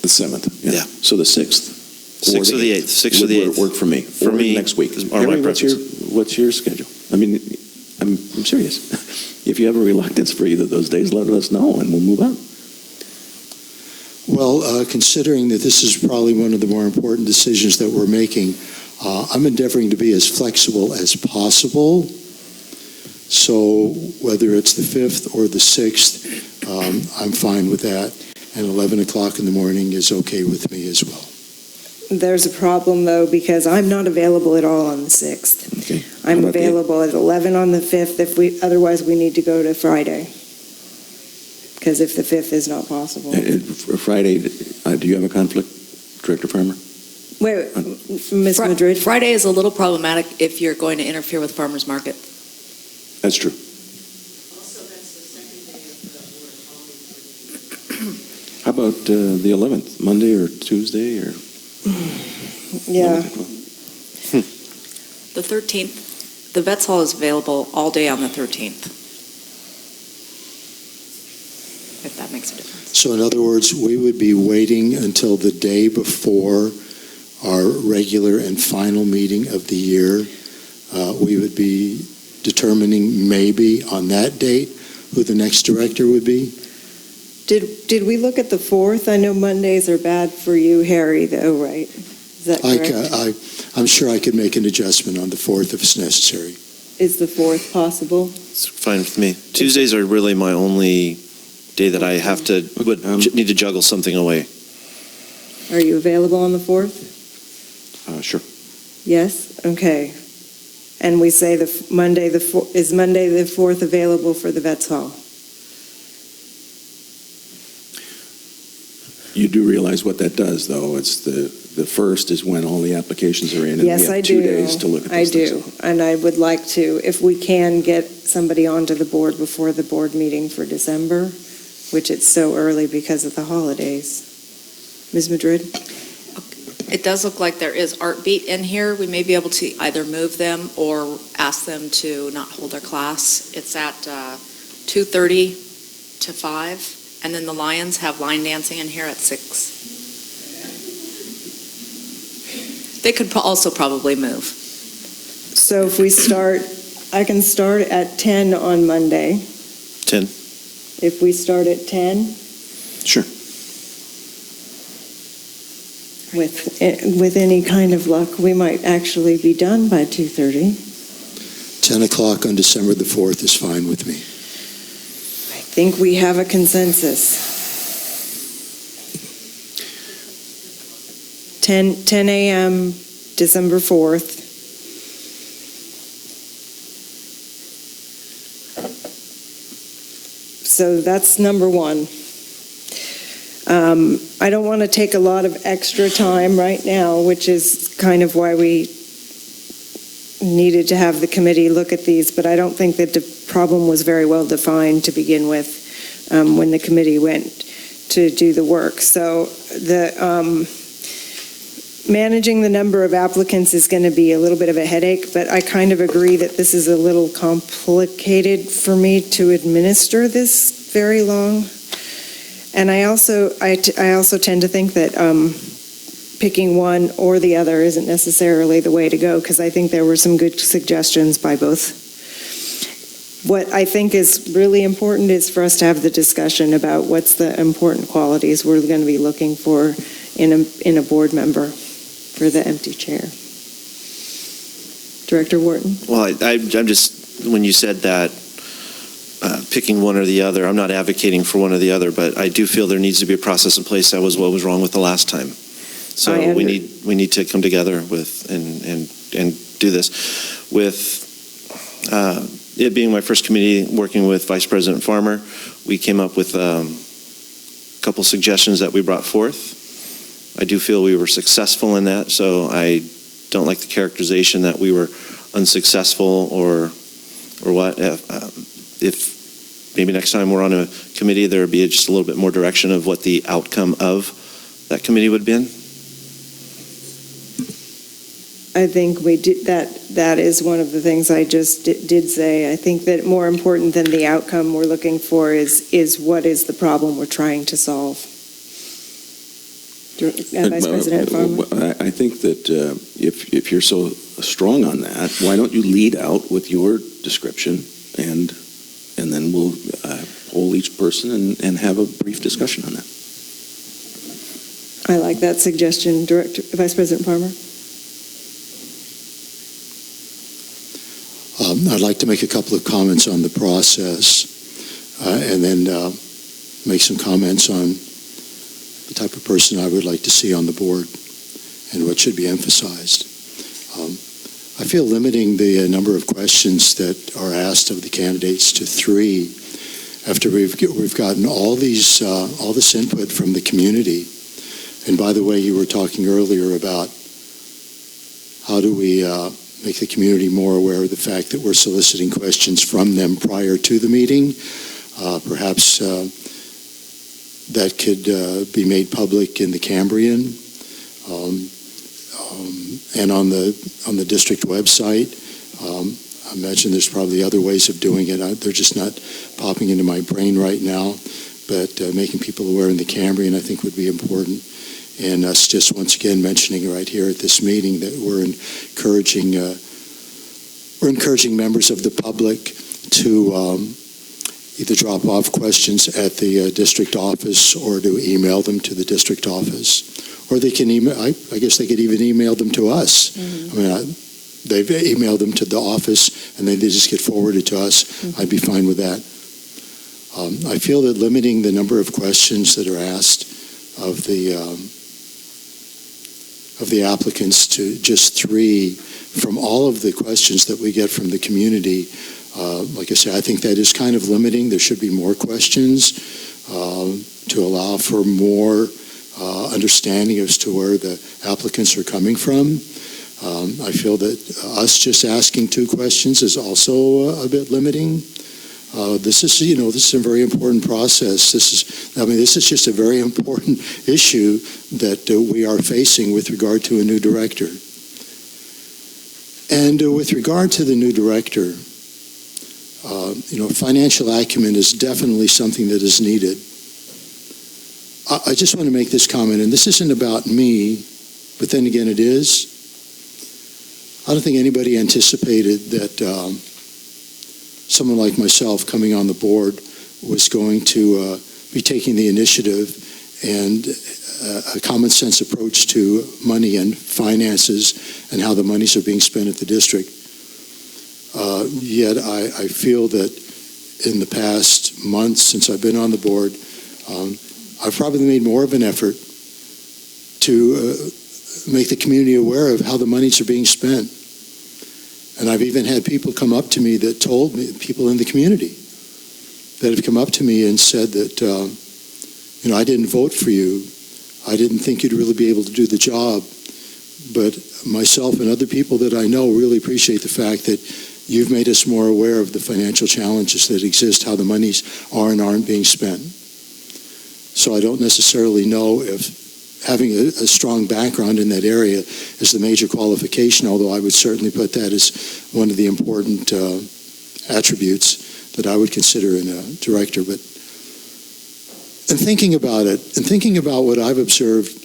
The 7th. Yeah. So the 6th. 6th or the 8th. 6th or the 8th. Work for me. For Or me, next week. are my Henry, what's your schedule? I mean, I'm serious. If you have a reluctance for either of those days, let us know and we'll move on. Well, considering that this is probably one of the more important decisions that we're making, I'm endeavoring to be as flexible as possible. So whether it's the 5th or the 6th, I'm fine with that. And 11 o'clock in the morning is okay with me as well. There's a problem, though, because I'm not available at all on the 6th. Okay. I'm How about the- available at 11 on the 5th, otherwise we need to go to Friday. Because if the 5th is not possible. Friday, do you have a conflict, Director Farmer? Wait, Ms. Madrid? Friday is a little problematic if you're going to interfere with farmers market. That's true. Also, that's the second day of the board holiday. How about the 11th, Monday or Tuesday or? Yeah. The 13th, the Vets Hall is available all day on the 13th. If that makes a difference. So in other words, we would be waiting until the day before our regular and final meeting of the year. We would be determining maybe on that date who the next director would be. Did we look at the 4th? I know Mondays are bad for you, Harry, though, right? Is that correct? I'm sure I could make an adjustment on the 4th if it's necessary. Is the 4th possible? It's fine with me. Tuesdays are really my only day that I need to juggle something away. Are you available on the 4th? Sure. Yes? Okay. And we say is Monday the 4th available for the Vets Hall? You do realize what that does, though. It's the 1st is when all the applications are in, and Yes, we I have do. 2 days to look at I those do. things. And I would like to, if we can, get somebody onto the board before the board meeting for December, which it's so early because of the holidays. Ms. Madrid? It does look like there is Art Beat in here. We may be able to either move them or ask them to not hold their class. It's at 2:30 to 5, and then the Lions have line dancing in here at 6. They could also probably move. So if we start, I can start at 10 on Monday. 10. If we start at 10? Sure. With any kind of luck, we might actually be done by 2:30. 10 o'clock on December the 4th is fine with me. I think we have a consensus. 10 a.m., December 4th. So that's number one. I don't want to take a lot of extra time right now, which is kind of why we needed to have the committee look at these, but I don't think that the problem was very well defined to begin with when the committee went to do the work. So the managing the number of applicants is going to be a little bit of a headache, but I kind of agree that this is a little complicated for me to administer this very long. And I also tend to think that picking one or the other isn't necessarily the way to go, because I think there were some good suggestions by both. What I think is really important is for us to have the discussion about what's the important qualities we're going to be looking for in a board member for the empty chair. Director Wharton? Well, I'm just, when you said that, picking one or the other, I'm not advocating for one or the other, but I do feel there needs to be a process in place. That was what was wrong with the last time. So we need to come together with and do this. With it being my first committee working with Vice President Farmer, we came up with a couple suggestions that we brought forth. I do feel we were successful in that, so I don't like the characterization that we were unsuccessful or what. If maybe next time we're on a committee, there would be just a little bit more direction of what the outcome of that committee would have been. I think we did that is one of the things I just did say. I think that more important than the outcome we're looking for is what is the problem we're trying to solve. Vice President Farmer? I think that if you're so strong on that, why don't you lead out with your description, and then we'll poll each person and have a brief discussion on that. I like that suggestion, Vice President Farmer. I'd like to make a couple of comments on the process and then make some comments on the type of person I would like to see on the board and what should be emphasized. I feel limiting the number of questions that are asked of the candidates to 3 after we've gotten all this input from the community. And by the way, you were talking earlier about how do we make the community more aware of the fact that we're soliciting questions from them prior to the meeting. Perhaps that could be made public in the Cambrian and on the district website. I imagine there's probably other ways of doing it. They're just not popping into my brain right now. But making people aware in the Cambrian, I think, would be important. And us just once again mentioning right here at this meeting that we're encouraging members of the public to either drop off questions at the district office or to email them to the district office. Or they can email, I guess they could even email them to us. Mm-hmm. I mean, they've emailed them to the office and they just get forwarded to us. Mm-hmm. I'd be fine with that. I feel that limiting the number of questions that are asked of the applicants to just 3 from all of the questions that we get from the community, like I say, I think that is kind of limiting. There should be more questions to allow for more understanding as to where the applicants are coming from. I feel that us just asking 2 questions is also a bit limiting. This is a very important process. This is just a very important issue that we are facing with regard to a new director. And with regard to the new director, financial acumen is definitely something that is needed. I just want to make this comment, and this isn't about me, but then again it is. I don't think anybody anticipated that someone like myself coming on the board was going to be taking the initiative and a common sense approach to money and finances and how the monies are being spent at the district. Yet I feel that in the past months since I've been on the board, I've probably made more of an effort to make the community aware of how the monies are being spent. And I've even had people come up to me that told me, people in the community, that have come up to me and said that, I didn't vote for you. I didn't think you'd really be able to do the job. But myself and other people that I know really appreciate the fact that you've made us more aware of the financial challenges that exist, how the monies are and aren't being spent. So I don't necessarily know if having a strong background in that area is the major qualification, although I would certainly put that as one of the important attributes that I would consider in a director. But in thinking about it, and thinking about what I've observed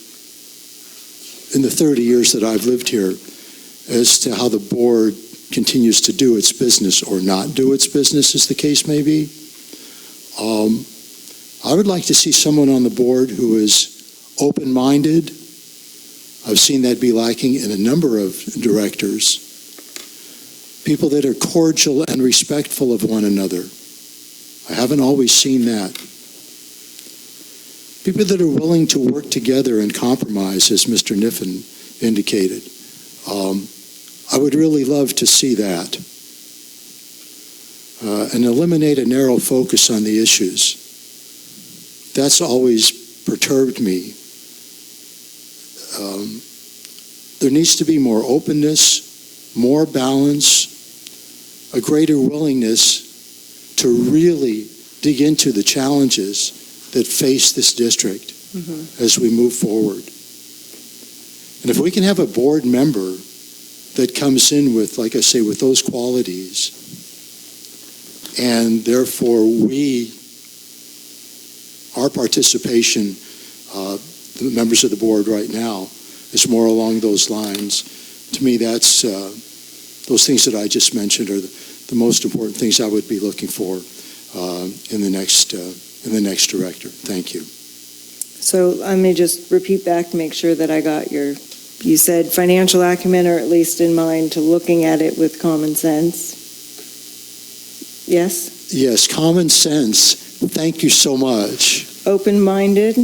in the 30 years that I've lived here as to how the board continues to do its business or not do its business, as the case may be, I would like to see someone on the board who is open-minded. I've seen that be lacking in a number of directors. People that are cordial and respectful of one another. I haven't always seen that. People that are willing to work together and compromise, as Mr. Niffen indicated. I would really love to see that. And eliminate a narrow focus on the issues. That's always perturbed me. There needs to be more openness, more balance, a greater willingness to really dig into the challenges that face this district as we move forward. And if we can have a board member that comes in with, like I say, with those qualities, and therefore our participation, the members of the board right now, is more along those lines. To me, that's those things that I just mentioned are the most important things I would be looking for in the next director. Thank you. So let me just repeat back to make sure that I got you said financial acumen, or at least in mind to looking at it with common sense. Yes? Yes, common sense. Thank you so much. Open-minded?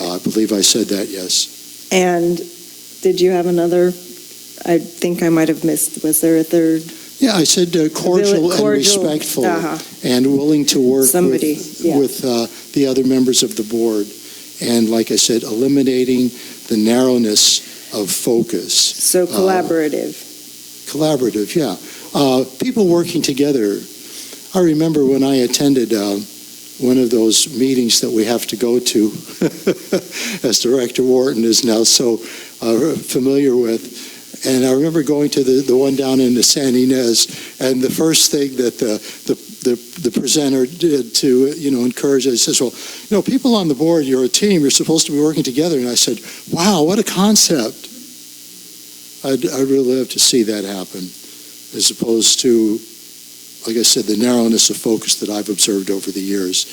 I believe I said that, yes. And did you have another? I think I might have missed. Was there a third? Yeah, I said cordial and respectful, and willing to work with the other members of the board. And like I said, eliminating the narrowness of focus. So collaborative. Collaborative, yeah. People working together. I remember when I attended one of those meetings that we have to go to, as Director Wharton is now so familiar with. And I remember going to the one down in the San Ynez, and the first thing that the presenter did to encourage us, he says, well, people on the board, you're a team, you're supposed to be working together. And I said, wow, what a concept. I'd really love to see that happen, as opposed to, like I said, the narrowness of focus that I've observed over the years,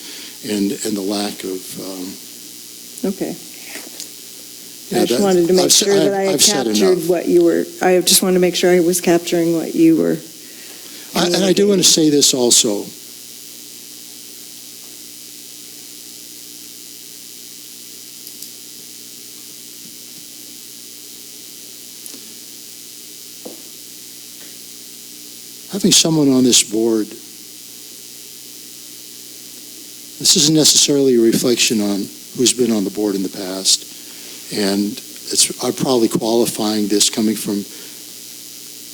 and the lack of. Okay. Yeah, I just wanted to make sure that I had I've said captured enough. what you were. I just wanted to make sure I was capturing what you were. And I do want to say this also. Having someone on this board, this isn't necessarily a reflection on who's been on the board in the past, and I'm probably qualifying this coming from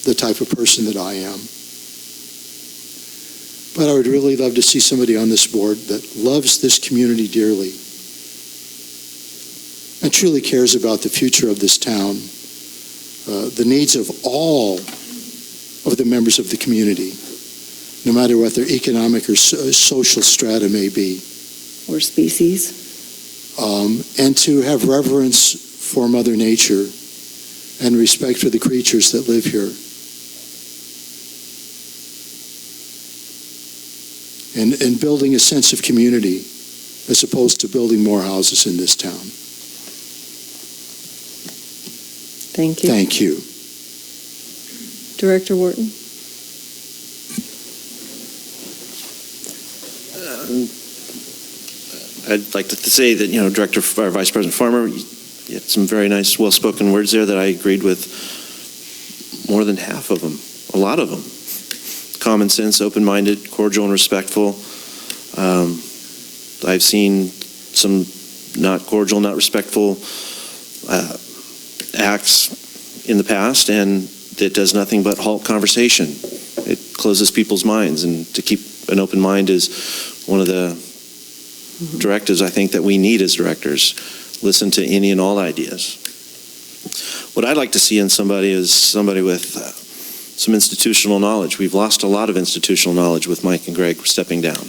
the type of person that I am. But I would really love to see somebody on this board that loves this community dearly and truly cares about the future of this town, the needs of all of the members of the community, no matter what their economic or social strata may be. Or species. And to have reverence for Mother Nature and respect for the creatures that live here. And building a sense of community as opposed to building more houses in this town. Thank you. Thank you. Director Wharton? I'd like to say that, Director or Vice President Farmer, you had some very nice, well-spoken words there that I agreed with more than half of them, a lot of them. Common sense, open-minded, cordial, and respectful. I've seen some not cordial, not respectful acts in the past, and that does nothing but halt conversation. It closes people's minds, and to keep an open mind is one of the directives I think that we need as directors. Listen to any and all ideas. What I'd like to see in somebody is somebody with some institutional knowledge. We've lost a lot of institutional knowledge with Mike and Greg stepping down.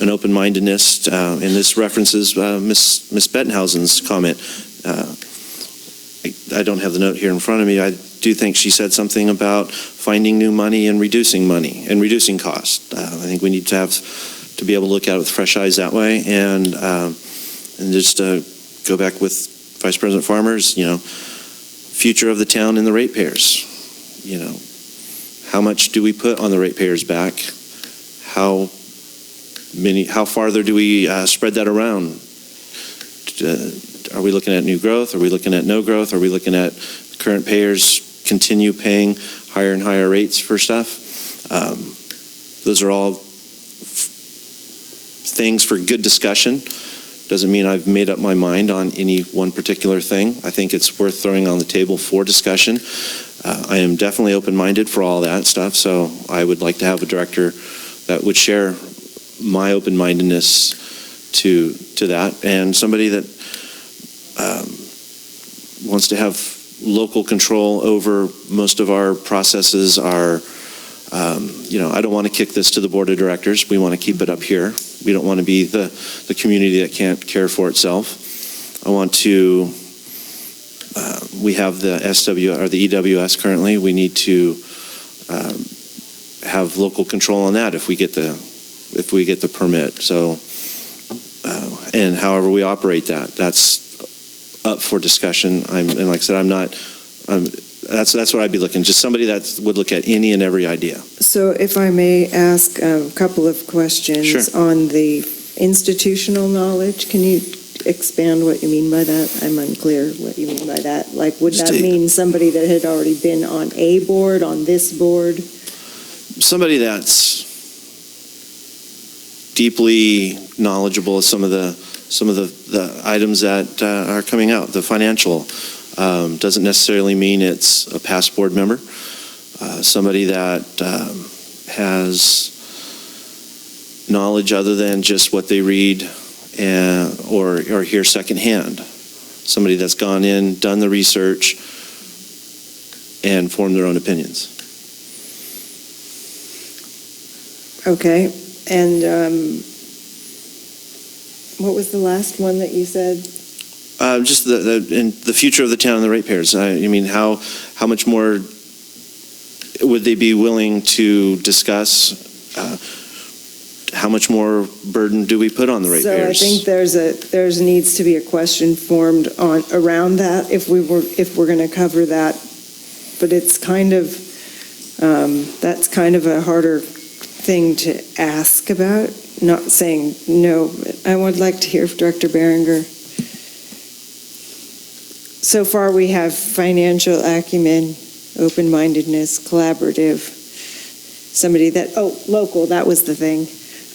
An open-mindedness, and this references Ms. Bettenhausen's comment. I don't have the note here in front of me. I do think she said something about finding new money and reducing costs. I think we need to be able to look at it with fresh eyes that way, and just go back with Vice President Farmer's, future of the town and the ratepayers. How much do we put on the ratepayers' back? How farther do we spread that around? Are we looking at new growth? Are we looking at no growth? Are we looking at current payers continue paying higher and higher rates for stuff? Those are all things for good discussion. Doesn't mean I've made up my mind on any one particular thing. I think it's worth throwing on the table for discussion. I am definitely open-minded for all that stuff, so I would like to have a director that would share my open-mindedness to that, and somebody that wants to have local control over most of our processes. I don't want to kick this to the board of directors. We want to keep it up here. We don't want to be the community that can't care for itself. I want to, we have the the EWS currently. We need to have local control on that if we get the permit. So, and however we operate that's up for discussion. And like I said, that's what I'd be looking, just somebody that would look at any and every idea. So if I may ask a couple of questions. Sure. On the institutional knowledge, can you expand what you mean by that? I'm unclear what you mean by that. Like, would that mean somebody that had already been on a board, on this board? Somebody that's deeply knowledgeable of some of the items that are coming out. The financial doesn't necessarily mean it's a past board member. Somebody that has knowledge other than just what they read or hear secondhand. Somebody that's gone in, done the research, and formed their own opinions. Okay, and what was the last one that you said? Just in the future of the town and the ratepayers. I mean, how much more would they be willing to discuss? How much more burden do we put on the ratepayers? So I think there's needs to be a question formed around that if we're going to cover that, but it's kind of that's kind of a harder thing to ask about. Not saying no. I would like to hear from Director Berenger. So far, we have financial acumen, open-mindedness, collaborative. Somebody that local. That was the thing.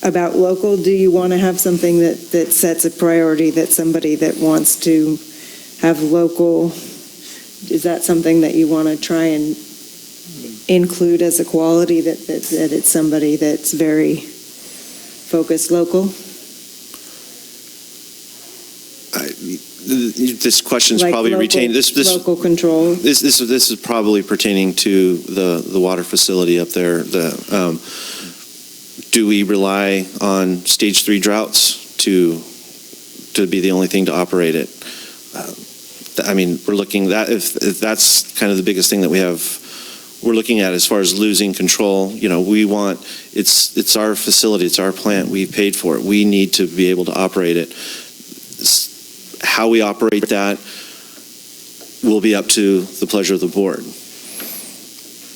About local, do you want to have something that sets a priority, that somebody that wants to have local, is that something that you want to try and include as a quality, that it's somebody that's very focused local? This question is Like probably retained. This local control. This is probably pertaining to the water facility up there. Do we rely on stage 3 droughts to be the only thing to operate it? I mean, we're looking that if that's kind of the biggest thing that we're looking at as far as losing control. You know, we want it's our facility, it's our plant. We paid for it. We need to be able to operate it. How we operate that will be up to the pleasure of the board.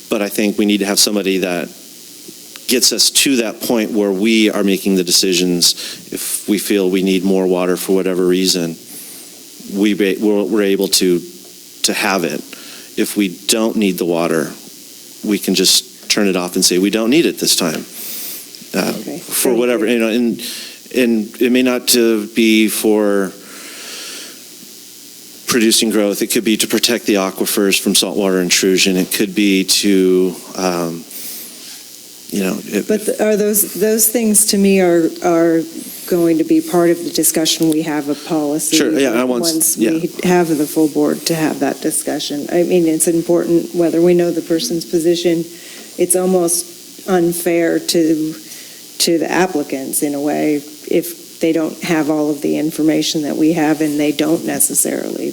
But I think we need to have somebody that gets us to that point where we are making the decisions. If we feel we need more water for whatever reason, we're able to have it. If we don't need the water, we can just turn it off and say we don't need it this time. Okay. For whatever, you know, and it may not be for producing growth. It could be to protect the aquifers from saltwater intrusion. It could be to But are those things to me are going to be part of the discussion we have of policy? Sure, yeah, once we have the full board to have that discussion. I mean, it's important whether we know the person's position. It's almost unfair to the applicants in a way if they don't have all of the information that we have and they don't necessarily.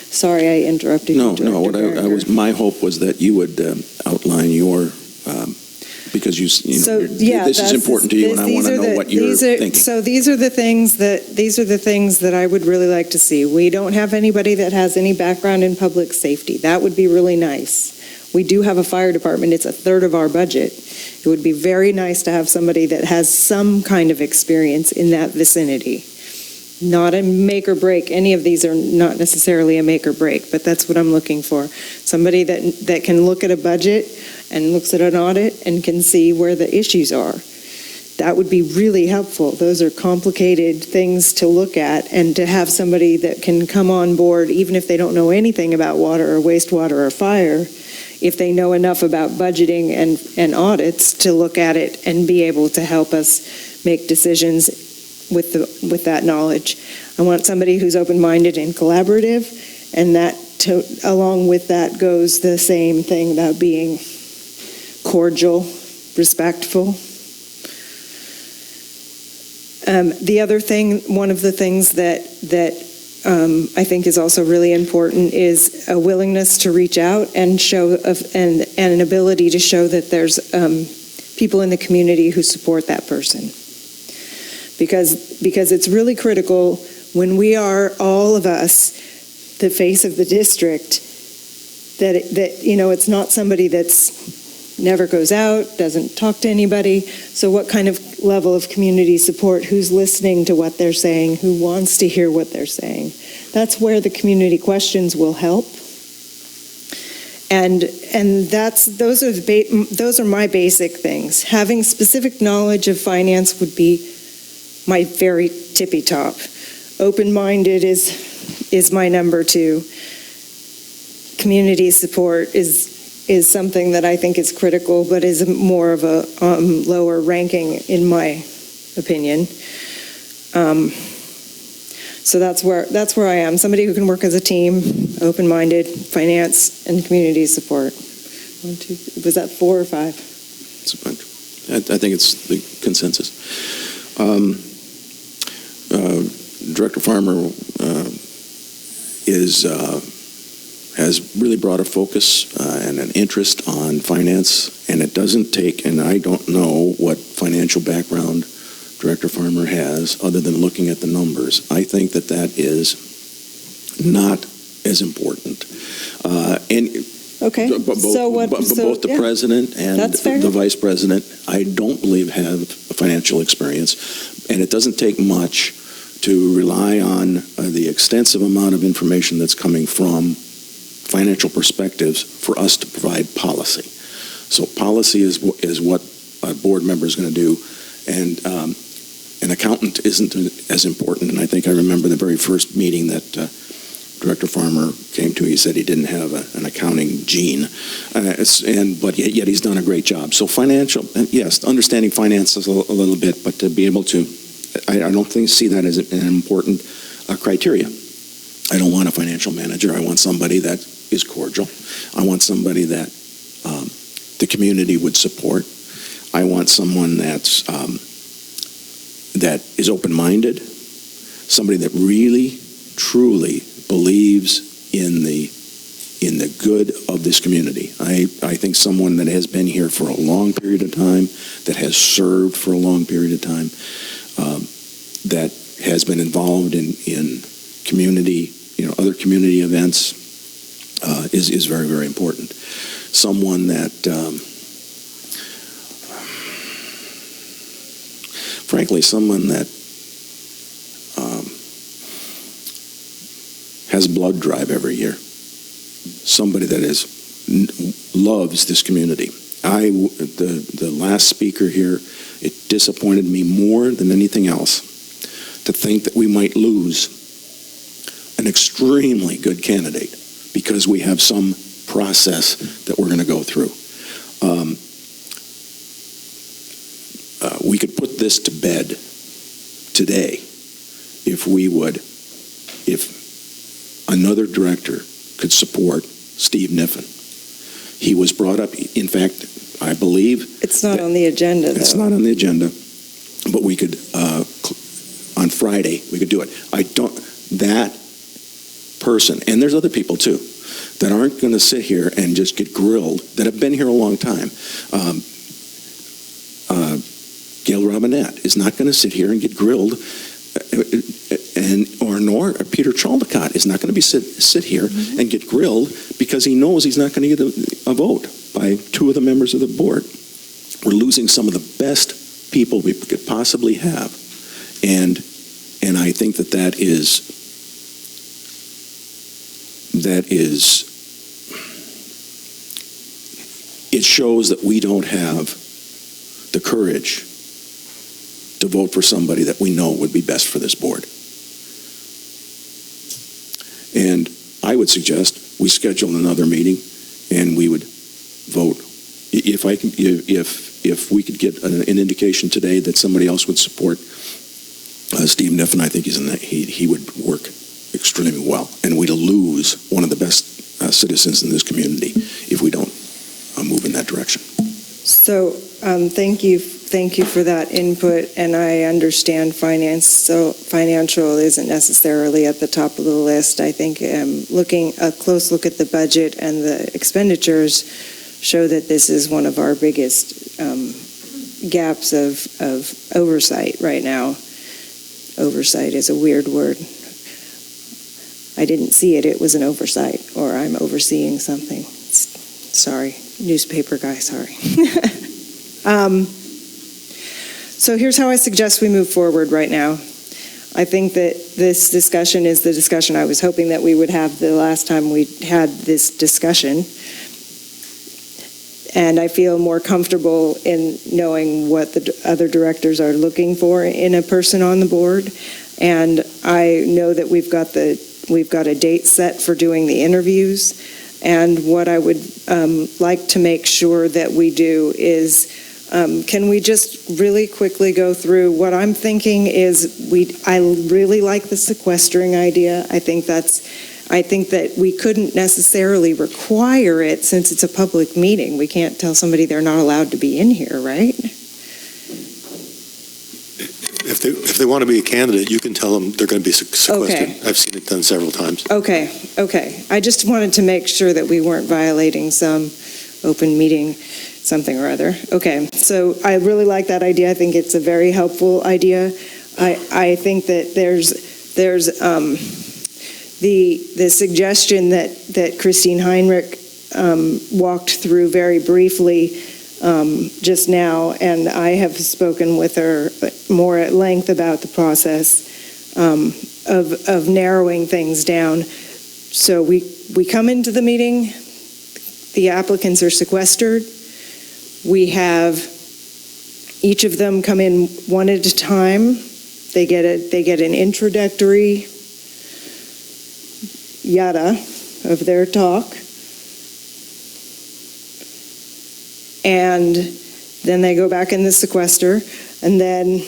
Sorry, I interrupted you. No. What I was, my hope was that you would outline your, because this is important to you, and I want to know what you're thinking. So these are the things that I would really like to see. We don't have anybody that has any background in public safety. That would be really nice. We do have a fire department. It's a third of our budget. It would be very nice to have somebody that has some kind of experience in that vicinity. Not a make or break. Any of these are not necessarily a make or break, but that's what I'm looking for. Somebody that can look at a budget and looks at an audit and can see where the issues are. That would be really helpful. Those are complicated things to look at, and to have somebody that can come on board, even if they don't know anything about water or wastewater or fire, if they know enough about budgeting and audits to look at it and be able to help us make decisions with that knowledge. I want somebody who's open-minded and collaborative, and along with that goes the same thing about being cordial, respectful. The other thing, one of the things that I think is also really important is a willingness to reach out and show and an ability to show that there's people in the community who support that person. Because it's really critical when we are, all of us, the face of the district, that it's not somebody that's never goes out, doesn't talk to anybody. So what kind of level of community support, who's listening to what they're saying, who wants to hear what they're saying? That's where the community questions will help. And those are my basic things. Having specific knowledge of finance would be my very tippy top. Open-minded is my number 2. Community support is something that I think is critical, but is more of a lower ranking in my opinion. So that's where I am. Somebody who can work as a team, open-minded, finance, and community support. 1, 2, was that 4 or 5? It's a bunch. I think it's the consensus. Director Farmer has really brought a focus and an interest on finance, and it doesn't take, and I don't know what financial background Director Farmer has other than looking at the numbers. I think that is not as important. Okay. Both the president and the vice president, I don't believe have financial experience, and it doesn't take much to rely on the extensive amount of information that's coming from financial perspectives for us to provide policy. So policy is what a board member is going to do, and an accountant isn't as important. And I think I remember the very first meeting that Director Farmer came to. He said he didn't have an accounting gene, but yet he's done a great job. So financial, yes, understanding finances a little bit, but to be able to, I don't see that as an important criteria. I don't want a financial manager. I want somebody that is cordial. I want somebody that the community would support. I want someone that is open-minded, somebody that really, truly believes in the good of this community. I think someone that has been here for a long period of time, that has served for a long period of time, that has been involved in community, other community events, is very, very important. Someone that, frankly, someone that has blood drive every year. Somebody that loves this community. The last speaker here, it disappointed me more than anything else to think that we might lose an extremely good candidate because we have some process that we're going to go through. We could put this to bed today if another director could support Steve Niffen. He was brought up, in fact, I believe... It's not on the agenda, though. It's not on the agenda, but we could, on Friday, we could do it. That person, and there's other people too, that aren't going to sit here and just get grilled, that have been here a long time. Gail Robinette is not going to sit here and get grilled, nor Peter Chaldecott is not going to sit here and get grilled because he knows he's not going to get a vote by 2 of the members of the board. We're losing some of the best people we could possibly have, and I think that is it shows that we don't have the courage to vote for somebody that we know would be best for this board. And I would suggest we schedule another meeting and we would vote. If we could get an indication today that somebody else would support Steve Niffen, I think he would work extremely well. And we'd lose one of the best citizens in this community if we don't move in that direction. So thank you for that input, and I understand finance. So financial isn't necessarily at the top of the list. I think looking a close look at the budget and the expenditures show that this is one of our biggest gaps of oversight right now. Oversight is a weird word. I didn't see it. It was an oversight, or I'm overseeing something. Sorry, newspaper guy, sorry. So here's how I suggest we move forward right now. I think that this discussion is the discussion I was hoping that we would have the last time we had this discussion. And I feel more comfortable in knowing what the other directors are looking for in a person on the board. And I know that we've got a date set for doing the interviews. And what I would like to make sure that we do is, can we just really quickly go through what I'm thinking is I really like the sequestering idea. I think that we couldn't necessarily require it since it's a public meeting. We can't tell somebody they're not allowed to be in here, right? If they want to be a candidate, you can tell them they're going to be sequestered. Okay. I've seen it done several times. Okay. I just wanted to make sure that we weren't violating some open meeting something or other. Okay, so I really like that idea. I think it's a very helpful idea. I think that there's the suggestion that Christine Heinrich walked through very briefly just now, and I have spoken with her more at length about the process of narrowing things down. So we come into the meeting, the applicants are sequestered. We have each of them come in one at a time. They get an introductory yada of their talk. And then they go back in the sequester. And then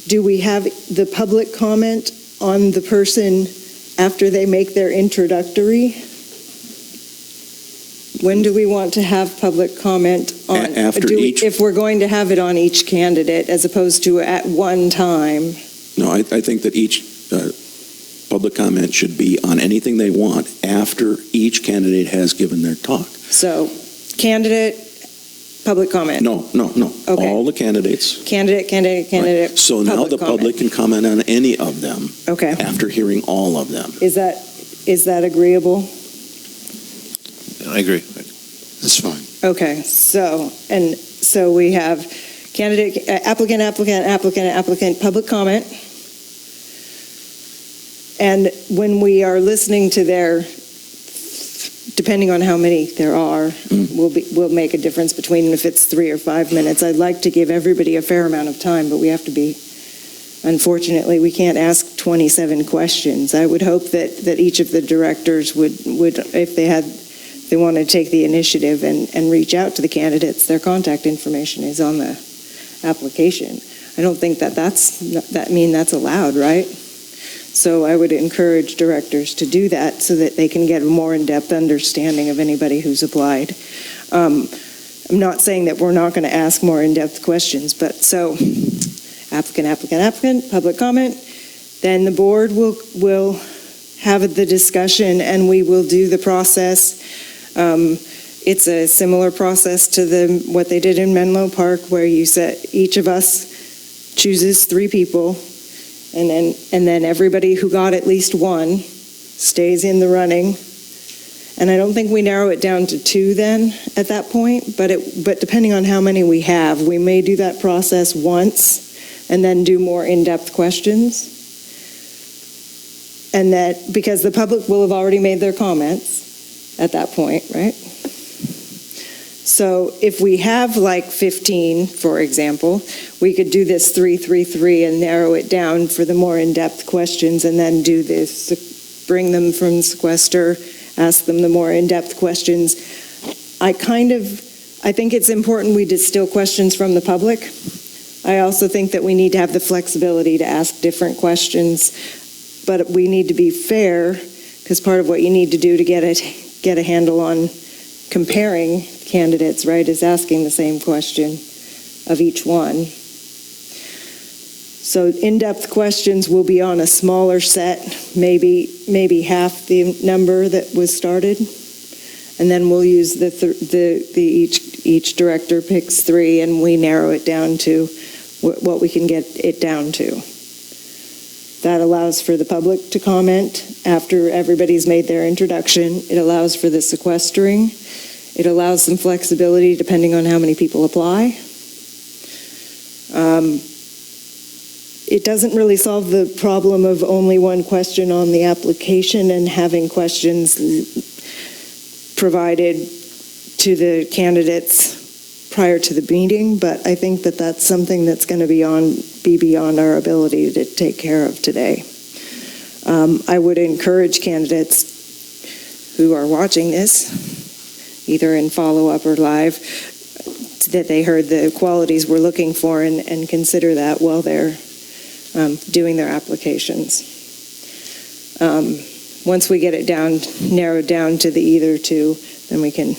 do we have the public comment on the person after they make their introductory? When do we want to have public comment on? If we're going to have it on each candidate as opposed to at one time? No, I think that each public comment should be on anything they want after each candidate has given their talk. So, candidate, public comment? No. Okay. All the candidates. Candidate. Right. So now the public can comment on any of them. Okay. After hearing all of them. Is that agreeable? I agree. That's fine. Okay, so we have candidate, applicant, public comment. And when we are listening to their, depending on how many there are, will make a difference between if it's 3 or 5 minutes. I'd like to give everybody a fair amount of time, but we have to be, unfortunately, we can't ask 27 questions. I would hope that each of the directors would if they want to take the initiative and reach out to the candidates, their contact information is on the application. I don't think that's allowed, right? So I would encourage directors to do that so that they can get a more in-depth understanding of anybody who's applied. I'm not saying that we're not going to ask more in-depth questions, but so applicant, public comment, then the board will have the discussion and we will do the process. It's a similar process to what they did in Menlo Park, where you said each of us chooses 3 people, and then everybody who got at least 1 stays in the running. And I don't think we narrow it down to 2 then at that point, but depending on how many we have, we may do that process once and then do more in-depth questions. And that, because the public will have already made their comments at that point, right? So if we have like 15, for example, we could do this 3-3-3 and narrow it down for the more in-depth questions and then do this, bring them from sequester, ask them the more in-depth questions. I think it's important we distill questions from the public. I also think that we need to have the flexibility to ask different questions, but we need to be fair, because part of what you need to do to get a handle on comparing candidates, right, is asking the same question of each one. So in-depth questions will be on a smaller set, maybe half the number that was started, and then we'll use each director picks 3, and we narrow it down to what we can get it down to. That allows for the public to comment after everybody's made their introduction. It allows for the sequestering. It allows some flexibility depending on how many people apply. It doesn't really solve the problem of only 1 question on the application and having questions provided to the candidates prior to the meeting, but I think that that's something that's going to be beyond our ability to take care of today. I would encourage candidates who are watching this, either in follow-up or live, that they heard the qualities we're looking for and consider that while they're doing their applications. Once we get it narrowed down to the either two, then we can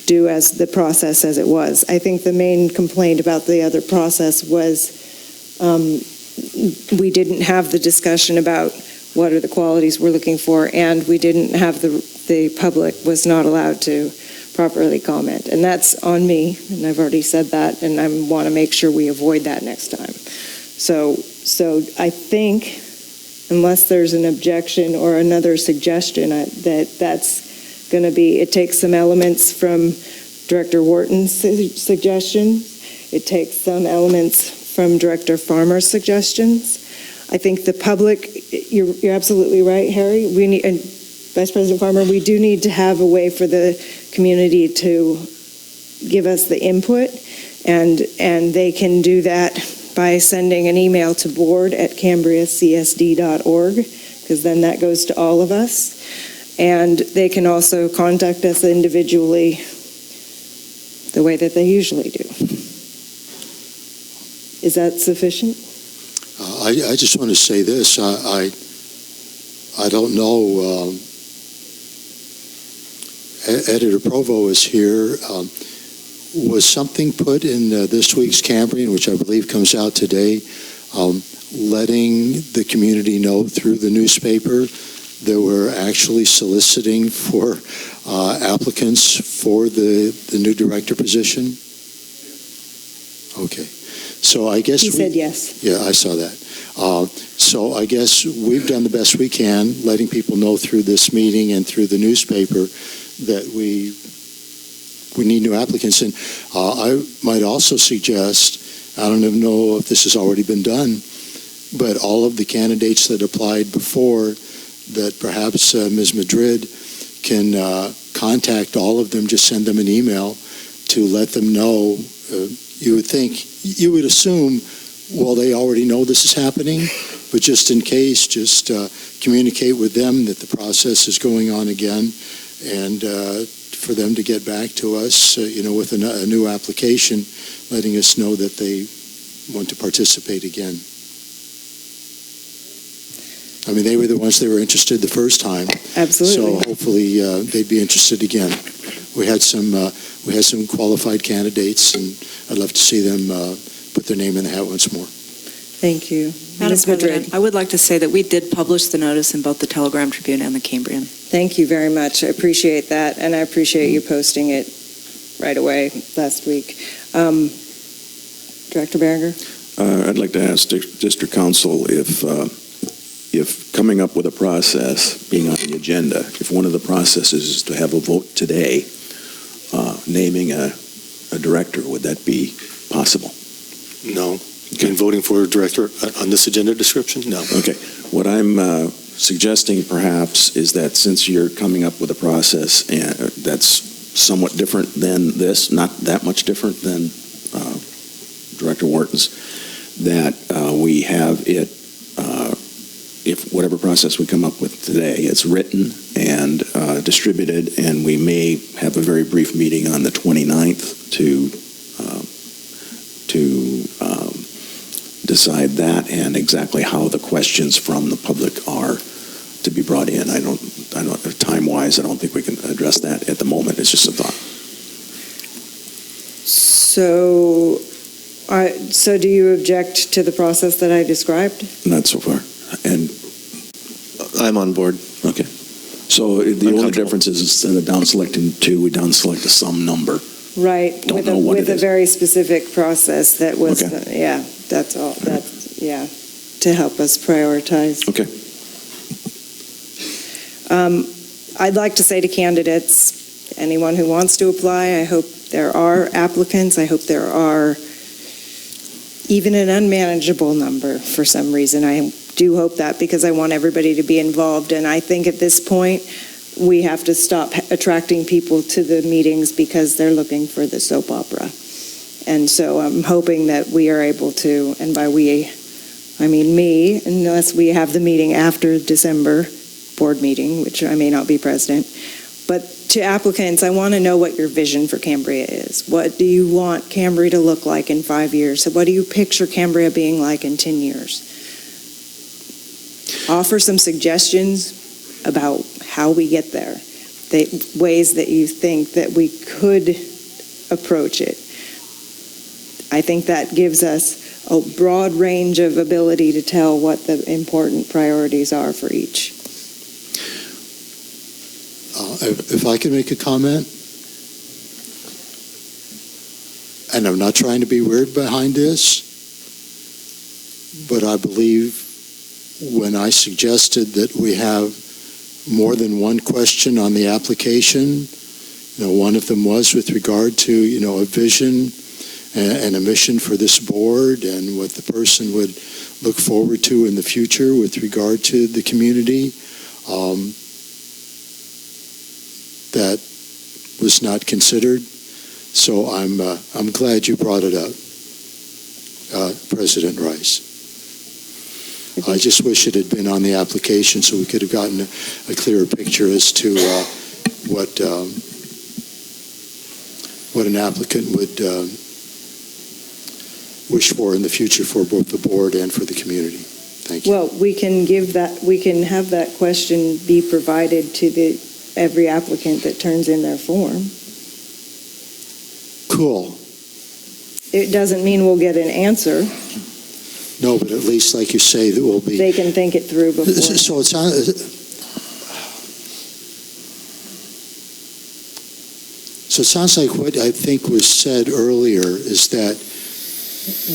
do as the process as it was. I think the main complaint about the other process was we didn't have the discussion about what are the qualities we're looking for, and we didn't have the public was not allowed to properly comment. And that's on me, and I've already said that, and I want to make sure we avoid that next time. So I think, unless there's an objection or another suggestion, that's going to be, it takes some elements from Director Wharton's suggestions. It takes some elements from Director Farmer's suggestions. I think the public, you're absolutely right, Harry. We need, and Vice President Farmer, we do need to have a way for the community to give us the input, and they can do that by sending an email to board@cambriacsd.org, because then that goes to all of us. And they can also contact us individually the way that they usually do. Is that sufficient? I just want to say this. I don't know. Editor Provo is here. Was something put in this week's Cambrian, which I believe comes out today, letting the community know through the newspaper that we're actually soliciting for applicants for the new director position? Okay. So I guess He said yes. Yeah, I saw that. So I guess we've done the best we can, letting people know through this meeting and through the newspaper that we need new applicants. And I might also suggest, I don't even know if this has already been done, but all of the candidates that applied before, that perhaps Ms. Madrid can contact all of them, just send them an email to let them know. You would assume, well, they already know this is happening, but just in case, just communicate with them that the process is going on again, and for them to get back to us, with a new application, letting us know that they want to participate again. I mean, they were the ones that were interested the first time. Absolutely. So hopefully they'd be interested again. We had some qualified candidates, and I'd love to see them put their name in the hat once more. Thank you. Madam Ms. Madrid. President, I would like to say that we did publish the notice in both the Telegram Tribune and the Cambrian. Thank you very much. I appreciate that, and I appreciate you posting it right away last week. Director Berger? I'd like to ask District Council if coming up with a process being on the agenda, if one of the processes is to have a vote today naming a director, would that be possible? No. In voting for a director on this agenda description? No. Okay. What I'm suggesting perhaps is that since you're coming up with a process that's somewhat different than this, not that much different than Director Wharton's, that we have it, if whatever process we come up with today, it's written and distributed, and we may have a very brief meeting on the 29th to decide that and exactly how the questions from the public are to be brought in. I don't time-wise, I don't think we can address that at the moment. It's just a thought. So do you object to the process that I described? Not so far. And I'm on board. okay. So the only difference is instead of down selecting 2, we down select a some number. Right, Don't know what with it a is. very specific process that was, Okay. yeah, that's all, that's, yeah, to help us prioritize. Okay. I'd like to say to candidates, anyone who wants to apply, I hope there are applicants. I hope there are even an unmanageable number for some reason. I do hope that, because I want everybody to be involved. And I think at this point, we have to stop attracting people to the meetings because they're looking for the soap opera. And so I'm hoping that we are able to, and by we, I mean me, unless we have the meeting after December board meeting, which I may not be president. But to applicants, I want to know what your vision for Cambria is. What do you want Cambria to look like in 5 years? So what do you picture Cambria being like in 10 years? Offer some suggestions about how we get there, the ways that you think that we could approach it. I think that gives us a broad range of ability to tell what the important priorities are for each. If I can make a comment, and I'm not trying to be weird behind this, but I believe when I suggested that we have more than one question on the application, one of them was with regard to, a vision and a mission for this board and what the person would look forward to in the future with regard to the community. That was not considered, so I'm glad you brought it up, President Rice. I just wish it had been on the application so we could have gotten a clearer picture as to what an applicant would wish for in the future for both the board and for the community. Thank you. Well, we can have that question be provided to every applicant that turns in their form. Cool. It doesn't mean we'll get an answer. No, but at least, like you say, that will be. They can think it through before. So it sounds like what I think was said earlier is that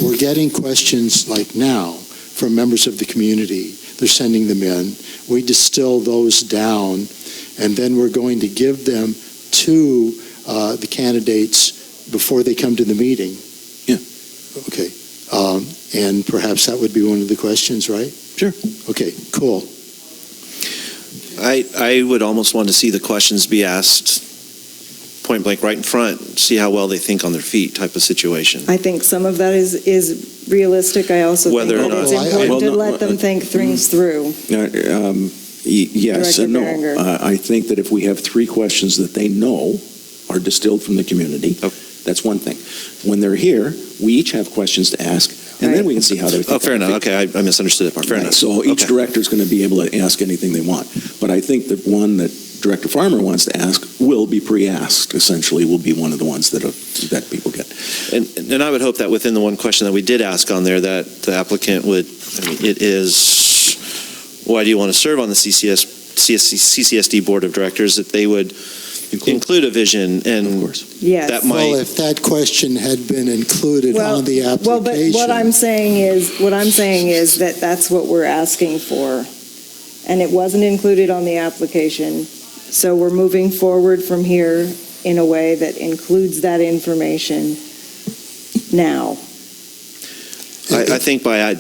we're getting questions like now from members of the community. They're sending them in. We distill those down, and then we're going to give them to the candidates before they come to the meeting. Yeah. Okay. And perhaps that would be one of the questions, right? Sure. Okay, cool. I would almost want to see the questions be asked point blank right in front, see how well they think on their feet type of situation. I think some of that is realistic. I also Whether think or that it's not- important to let them think things through. Yes Director and no. Berenger. I think that if we have three questions that they know are distilled from the community, that's one thing. When they're here, we each have questions to ask, and then we can see how they're thinking. Oh, fair enough. Okay, I misunderstood that part. Fair enough. So each Okay. director is going to be able to ask anything they want. But I think that one that Director Farmer wants to ask will be pre-asked, essentially, will be one of the ones that people get. And I would hope that within the one question that we did ask on there, that the applicant would, it is, why do you want to serve on the CCSD Board of Directors, that they would include a vision, and of course. Yes. that might. Well, if that question had been included on the application. Well, but what I'm saying is that that's what we're asking for. And it wasn't included on the application. So we're moving forward from here in a way that includes that information now. I think by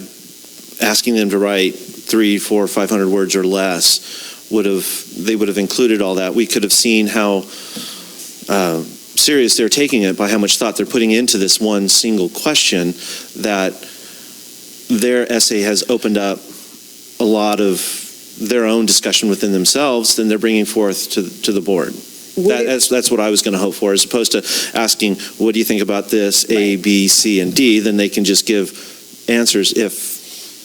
asking them to write 300, 400, 500 words or less, they would have included all that. We could have seen how serious they're taking it by how much thought they're putting into this one single question, that their essay has opened up a lot of their own discussion within themselves, then they're bringing forth to the board. That's what I was going to hope for, as opposed to asking, what do you think about this, A, B, C, and D? Then they can just give answers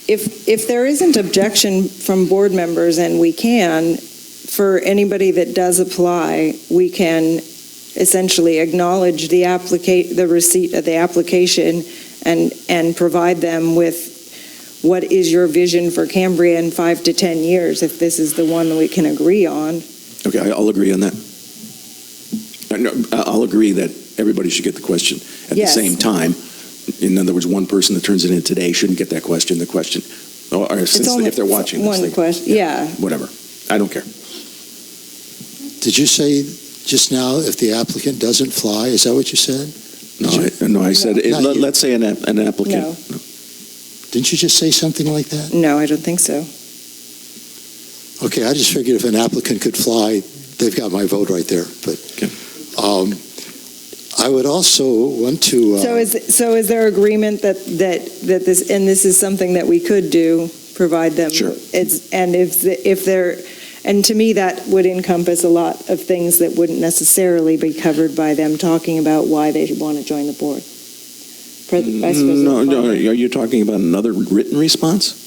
If there isn't objection from board members, and we can, for anybody that does apply, we can essentially acknowledge the receipt of the application and provide them with what is your vision for Cambria in 5 to 10 years, if this is the one that we can agree on. Okay, I'll agree on that. I'll agree that everybody should get the question at Yes. the same time. In other words, one person that turns it in today shouldn't get that question. The question, or since only if they're watching this, one question, yeah. whatever. I don't care. Did you say just now if the applicant doesn't fly? Is that what you said? I said, No. let's say an applicant. No. Didn't you just say something like that? No, I don't think so. Okay, I just figured if an applicant could fly, they've got my vote right there. But I would also want to. So is there agreement that this, and this is something that we could do, provide them? Sure. And to me, that would encompass a lot of things that wouldn't necessarily be covered by them talking about why they want to join the board. Vice President No, Farmer. are you talking about another written response?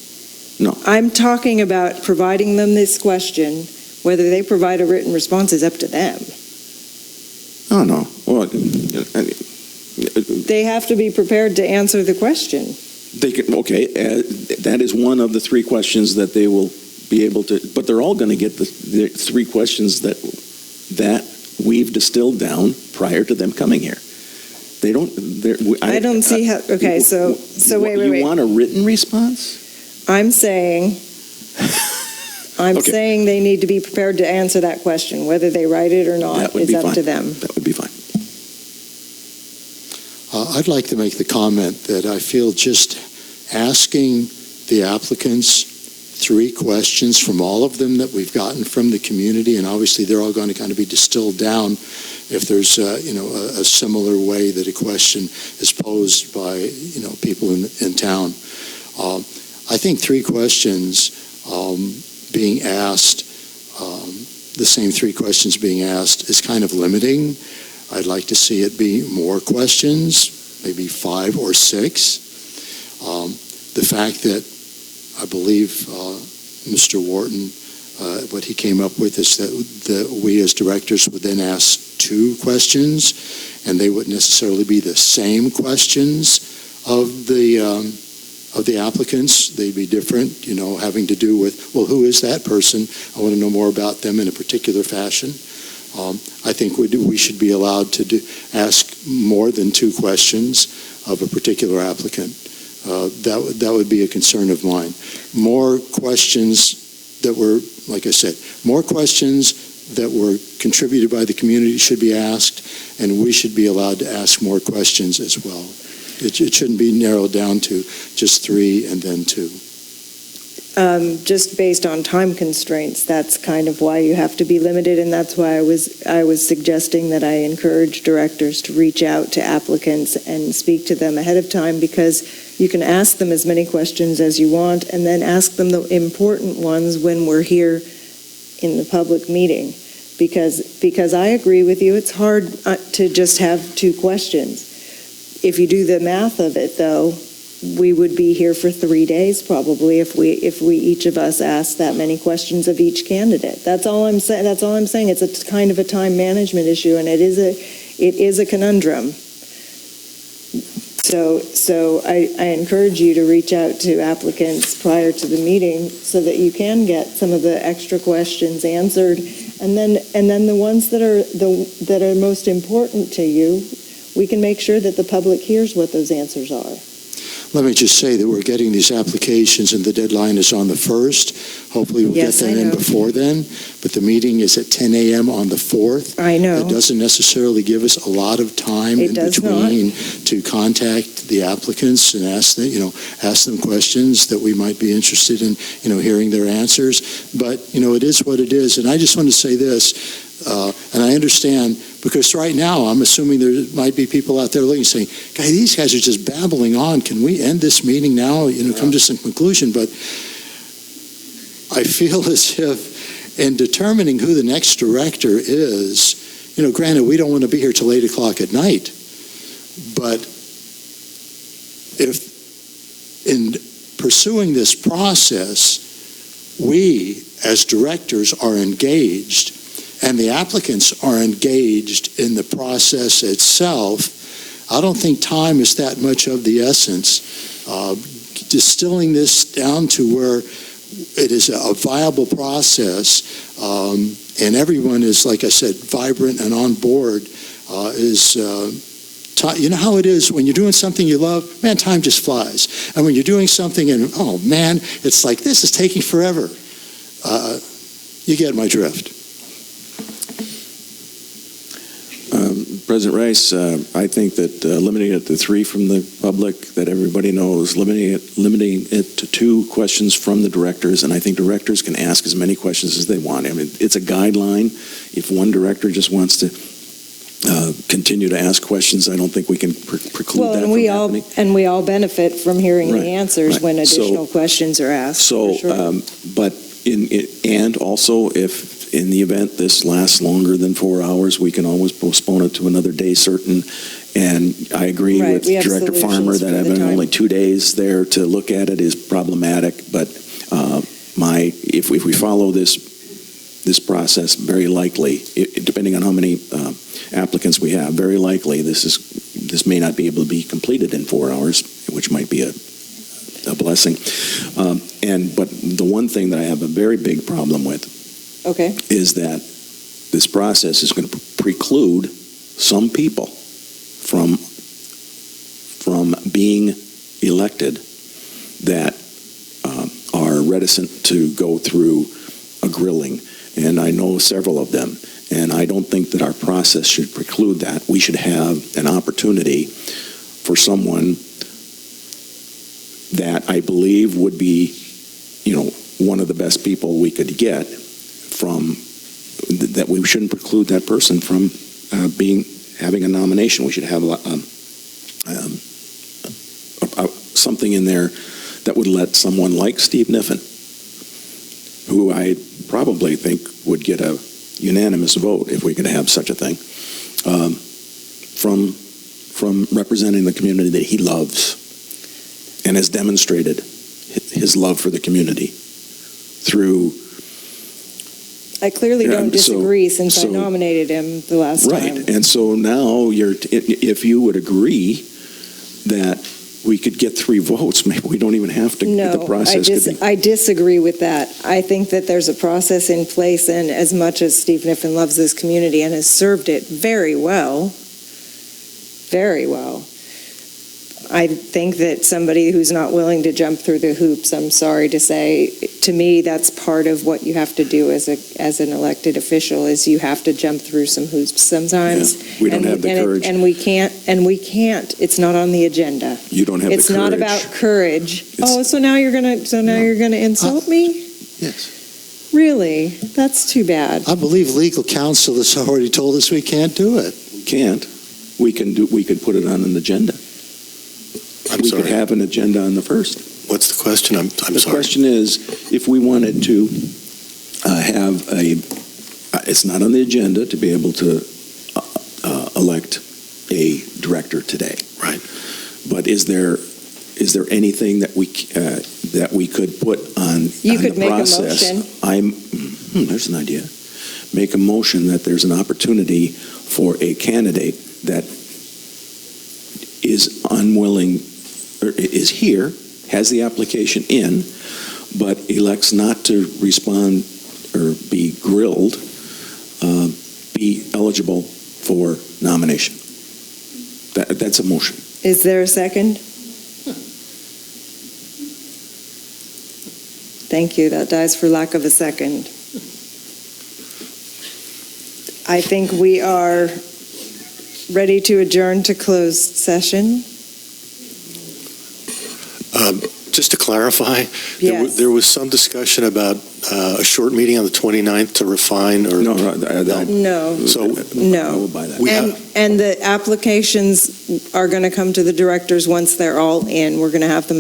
I'm talking about providing them this question. Whether they provide a written response is up to them. Oh, no. Well, They have to be prepared to answer the question. they can, okay, that is one of the three questions that they will be able to, but they're all going to get the three questions that we've distilled down prior to them coming here. They don't, I don't see how, okay, so wait. You want a written response? I'm saying Okay. saying they need to be prepared to answer that question. Whether they write it or not That would is be up fine. to them. That would be fine. I'd like to make the comment that I feel just asking the applicants three questions from all of them that we've gotten from the community, and obviously they're all going to kind of be distilled down if there's a similar way that a question is posed by people in town. I think three questions being asked, the same three questions being asked, is kind of limiting. I'd like to see it be more questions, maybe 5 or 6. The fact that I believe Mr. Wharton, what he came up with is that we as directors would then ask 2 questions, and they wouldn't necessarily be the same questions of the applicants. They'd be different, having to do with, well, who is that person? I want to know more about them in a particular fashion. I think we should be allowed to ask more than 2 questions of a particular applicant. That would be a concern of mine. More questions that were, like I said, more questions that were contributed by the community should be asked, and we should be allowed to ask more questions as well. It shouldn't be narrowed down to just 3 and then 2. Just based on time constraints, that's kind of why you have to be limited, and that's why I was suggesting that I encourage directors to reach out to applicants and speak to them ahead of time, because you can ask them as many questions as you want and then ask them the important ones when we're here in the public meeting. Because I agree with you, it's hard to just have 2 questions. If you do the math of it, though, we would be here for 3 days probably if we each of us asked that many questions of each candidate. That's all I'm saying. It's a kind of a time management issue, and it is a conundrum. So I encourage you to reach out to applicants prior to the meeting so that you can get some of the extra questions answered, and then the ones that are most important to you, we can make sure that the public hears what those answers are. Let me just say that we're getting these applications, and the deadline is on the 1st. Hopefully we'll Yes, get I them in know. before then, but the meeting is at 10 a.m. on the 4th. I know. It doesn't necessarily give us a lot of time It in does between to contact the applicants and ask them questions that we might be interested in, hearing their answers. But, it is what it is. And I just want to say this, and I understand, because right now I'm assuming there might be people out there looking saying, "Guy, these guys are just babbling on. Can we end this meeting now? Come to some conclusion." But I feel as if in determining who the next director is, granted, we don't want to be here till 8 o'clock at night, but if in pursuing this process, we as directors are engaged and the applicants are engaged in the process itself, I don't think time is that much of the essence. Distilling this down to where it is a viable process, and everyone is, like I said, vibrant and on board, you know how it is when you're doing something you love, man, time just flies. And when you're doing something and, oh man, it's like, this is taking forever. You get my drift. President Rice, I think that limiting it to 3 from the public that everybody knows, limiting it to 2 questions from the directors, and I think directors can ask as many questions as they want. I mean, it's a guideline. If one director just wants to continue to ask questions, I don't think we can preclude that from happening. And we all benefit from hearing Right, the answers right. when additional questions are asked. So, for sure. but and also, if in the event this lasts longer than 4 hours, we can always postpone it to another day certain. And I agree Right, with we have Director solutions Farmer for that the having time. only 2 days there to look at it is problematic. But if we follow this process, very likely, depending on how many applicants we have, very likely this may not be able to be completed in 4 hours, which might be a blessing. But the one thing that I have a very big problem with Okay. is that this process is going to preclude some people from being elected that are reticent to go through a grilling. And I know several of them. And I don't think that our process should preclude that. We should have an opportunity for someone that I believe would be, one of the best people we could get from, that we shouldn't preclude that person from having a nomination. We should have something in there that would let someone like Steve Niffen, who I probably think would get a unanimous vote if we could have such a thing, from representing the community that he loves and has demonstrated his love for the community through. I clearly don't disagree since I so- nominated him the last time. Right, and so now if you would agree that we could get 3 votes, maybe we don't even have to, the No, process could be. I disagree with that. I think that there's a process in place, and as much as Steve Niffen loves this community and has served it very well, I think that somebody who's not willing to jump through the hoops, I'm sorry to say, to me, that's part of what you have to do as an elected official, is you have to jump through some hoops sometimes. Yeah, we don't have the courage. And we can't, it's not on the agenda. You don't have the courage. It's not about courage. So now you're gonna insult me? Yes. Really? That's too bad. I believe legal counsel has already told us we can't do it. We can't. We could put it on an agenda. We could have an agenda on the 1st. What's the question? I'm The sorry. question is, if we wanted to have it's not on the agenda to be able to elect a director today. Right. But is there anything that we could put on You on could the make a process? motion. There's an idea. Make a motion that there's an opportunity for a candidate that is unwilling, or is here, has the application in, but elects not to respond or be grilled, be eligible for nomination. That's a motion. Is there a second? Thank you. That dies for lack of a second. I think we are ready to adjourn to closed session. Just to clarify, Yes. there was some discussion about a short meeting on the 29th to refine or... No. No. So- No. I will buy that. We And, have- and the applications are going to come to the directors once they're all in. We're going to have them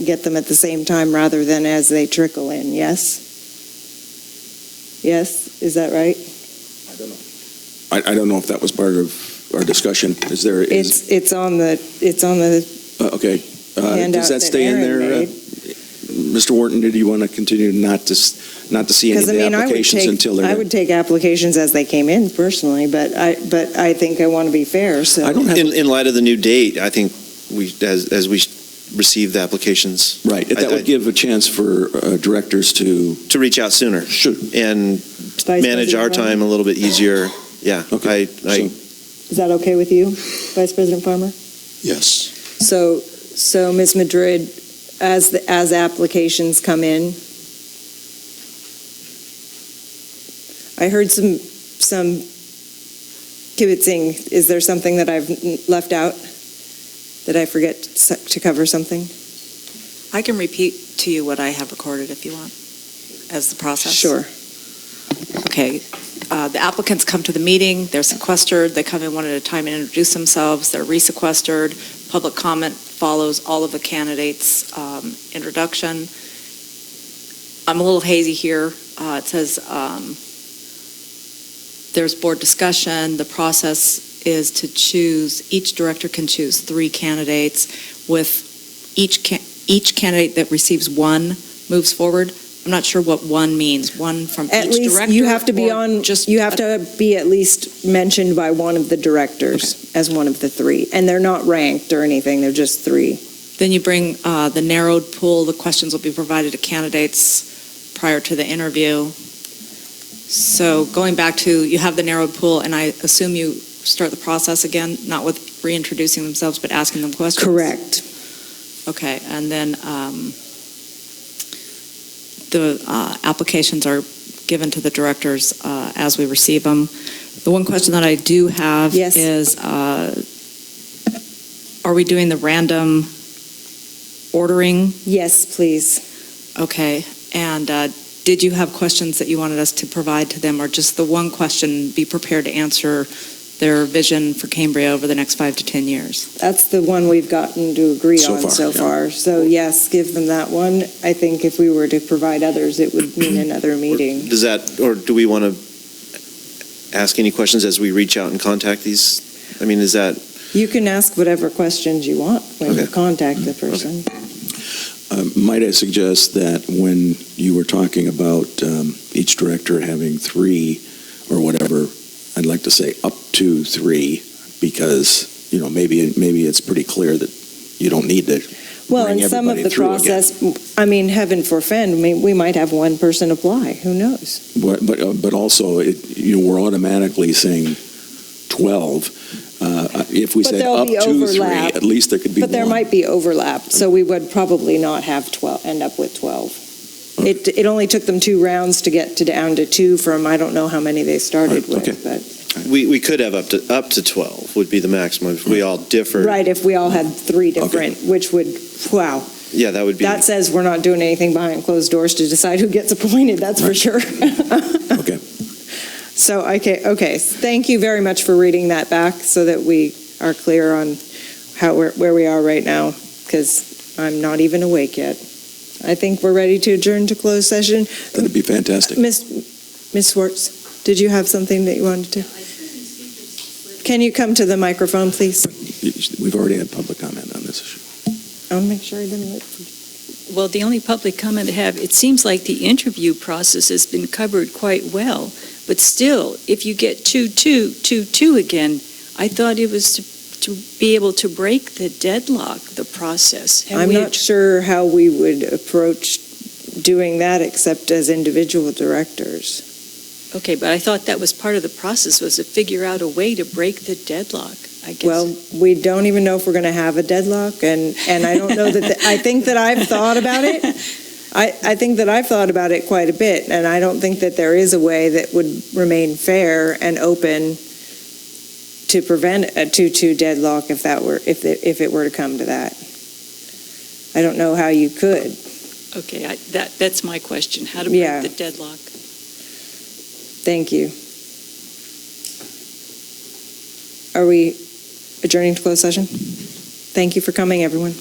get them at the same time rather than as they trickle in, yes? Yes, is that right? I don't know if that was part of our discussion. Is there? It's on the Okay. handout Does that that stay in Aaron there? made. Mr. Wharton, did you want to continue not to see any of the applications until they're I would take applications as they came in personally, but I think I want to be fair, so. I don't have. In light of the new date, I think as we receive the applications. Right. That would give a chance for directors to. To reach out sooner. Sure. And Vice manage our President time a little bit easier. Yeah. Okay. Farmer? Is that okay with you, Vice President Farmer? Yes. So Ms. Madrid, as applications come in, I heard some Kibitzing, is there something that I've left out? Did I forget to cover something? I can repeat to you what I have recorded if you want, as the process. Sure. Okay. The applicants come to the meeting, they're sequestered, they come in one at a time and introduce themselves, they're resequestered, public comment follows all of the candidates' introduction. I'm a little hazy here. It says there's board discussion. The process is to choose, each director can choose 3 candidates, with each candidate that receives 1 moves forward. I'm not sure what 1 means. 1 from At each least director? you have to be or on, just you have to be at least mentioned by one of the directors as one of the 3. And they're not ranked or anything, they're just 3. Then you bring the narrowed pool. The questions will be provided to candidates prior to the interview. So going back to, you have the narrowed pool, and I assume you start the process again, not with reintroducing themselves, but asking them questions? Correct. Okay, and then the applications are given to the directors as we receive them. The one question that I do have Yes. is, are we doing the random ordering? Yes, please. Okay, and did you have questions that you wanted us to provide to them, or just the one question, be prepared to answer their vision for Cambria over the next 5 to 10 years? That's the one we've gotten to agree So on far, so yeah. far. So yes, give them that one. I think if we were to provide others, it would mean another meeting. Does that, or do we want to ask any questions as we reach out and contact these? I mean, is that, You can ask whatever questions you want when you Okay. contact the person. Might I suggest that when you were talking about each director having 3 or whatever, I'd like to say up to 3, because, maybe it's pretty clear that you don't need to Well, bring in some of everybody the through again. process, I mean, heaven forfend, we might have one person apply. Who knows? But also, we're automatically saying 12. If we But said there'll up be to 3, overlap. at least there could be But there one. might be overlap, so we would probably not have 12, end up with 12. It only took them 2 rounds to get down to 2 from, I don't know how many they started Right, okay. with, but. we could have up to 12 would be the maximum if we all differed. Right, if we all had 3 different, which would, wow. Yeah, that would be. That says we're not doing anything behind closed doors to decide who gets appointed, that's for Right. sure. Okay. So, okay, thank you very much for reading that back so that we are clear on where we are right now, because I'm not even awake yet. I think we're ready to adjourn to closed session. That'd be fantastic. Miss Schwartz, did you have something that you wanted to? Can you come to the microphone, please? We've already had public comment on this issue. I'll make sure I didn't look. Well, the only public comment I have, it seems like the interview process has been covered quite well, but still, if you get 2-2 again, I thought it was to be able to break the deadlock, the process. I'm not sure how we would approach doing that except as individual directors. Okay, but I thought that was part of the process, was to figure out a way to break the deadlock, I guess. Well, we don't even know if we're going to have a deadlock, and I don't know that, I think that I've thought about it. I think that I've thought about it quite a bit, and I don't think that there is a way that would remain fair and open to prevent a 2-2 deadlock if it were to come to that. I don't know how you could. Okay, that's my question, how to Yeah. break the deadlock. Thank you. Are we adjourning to closed session? Thank you for coming, everyone.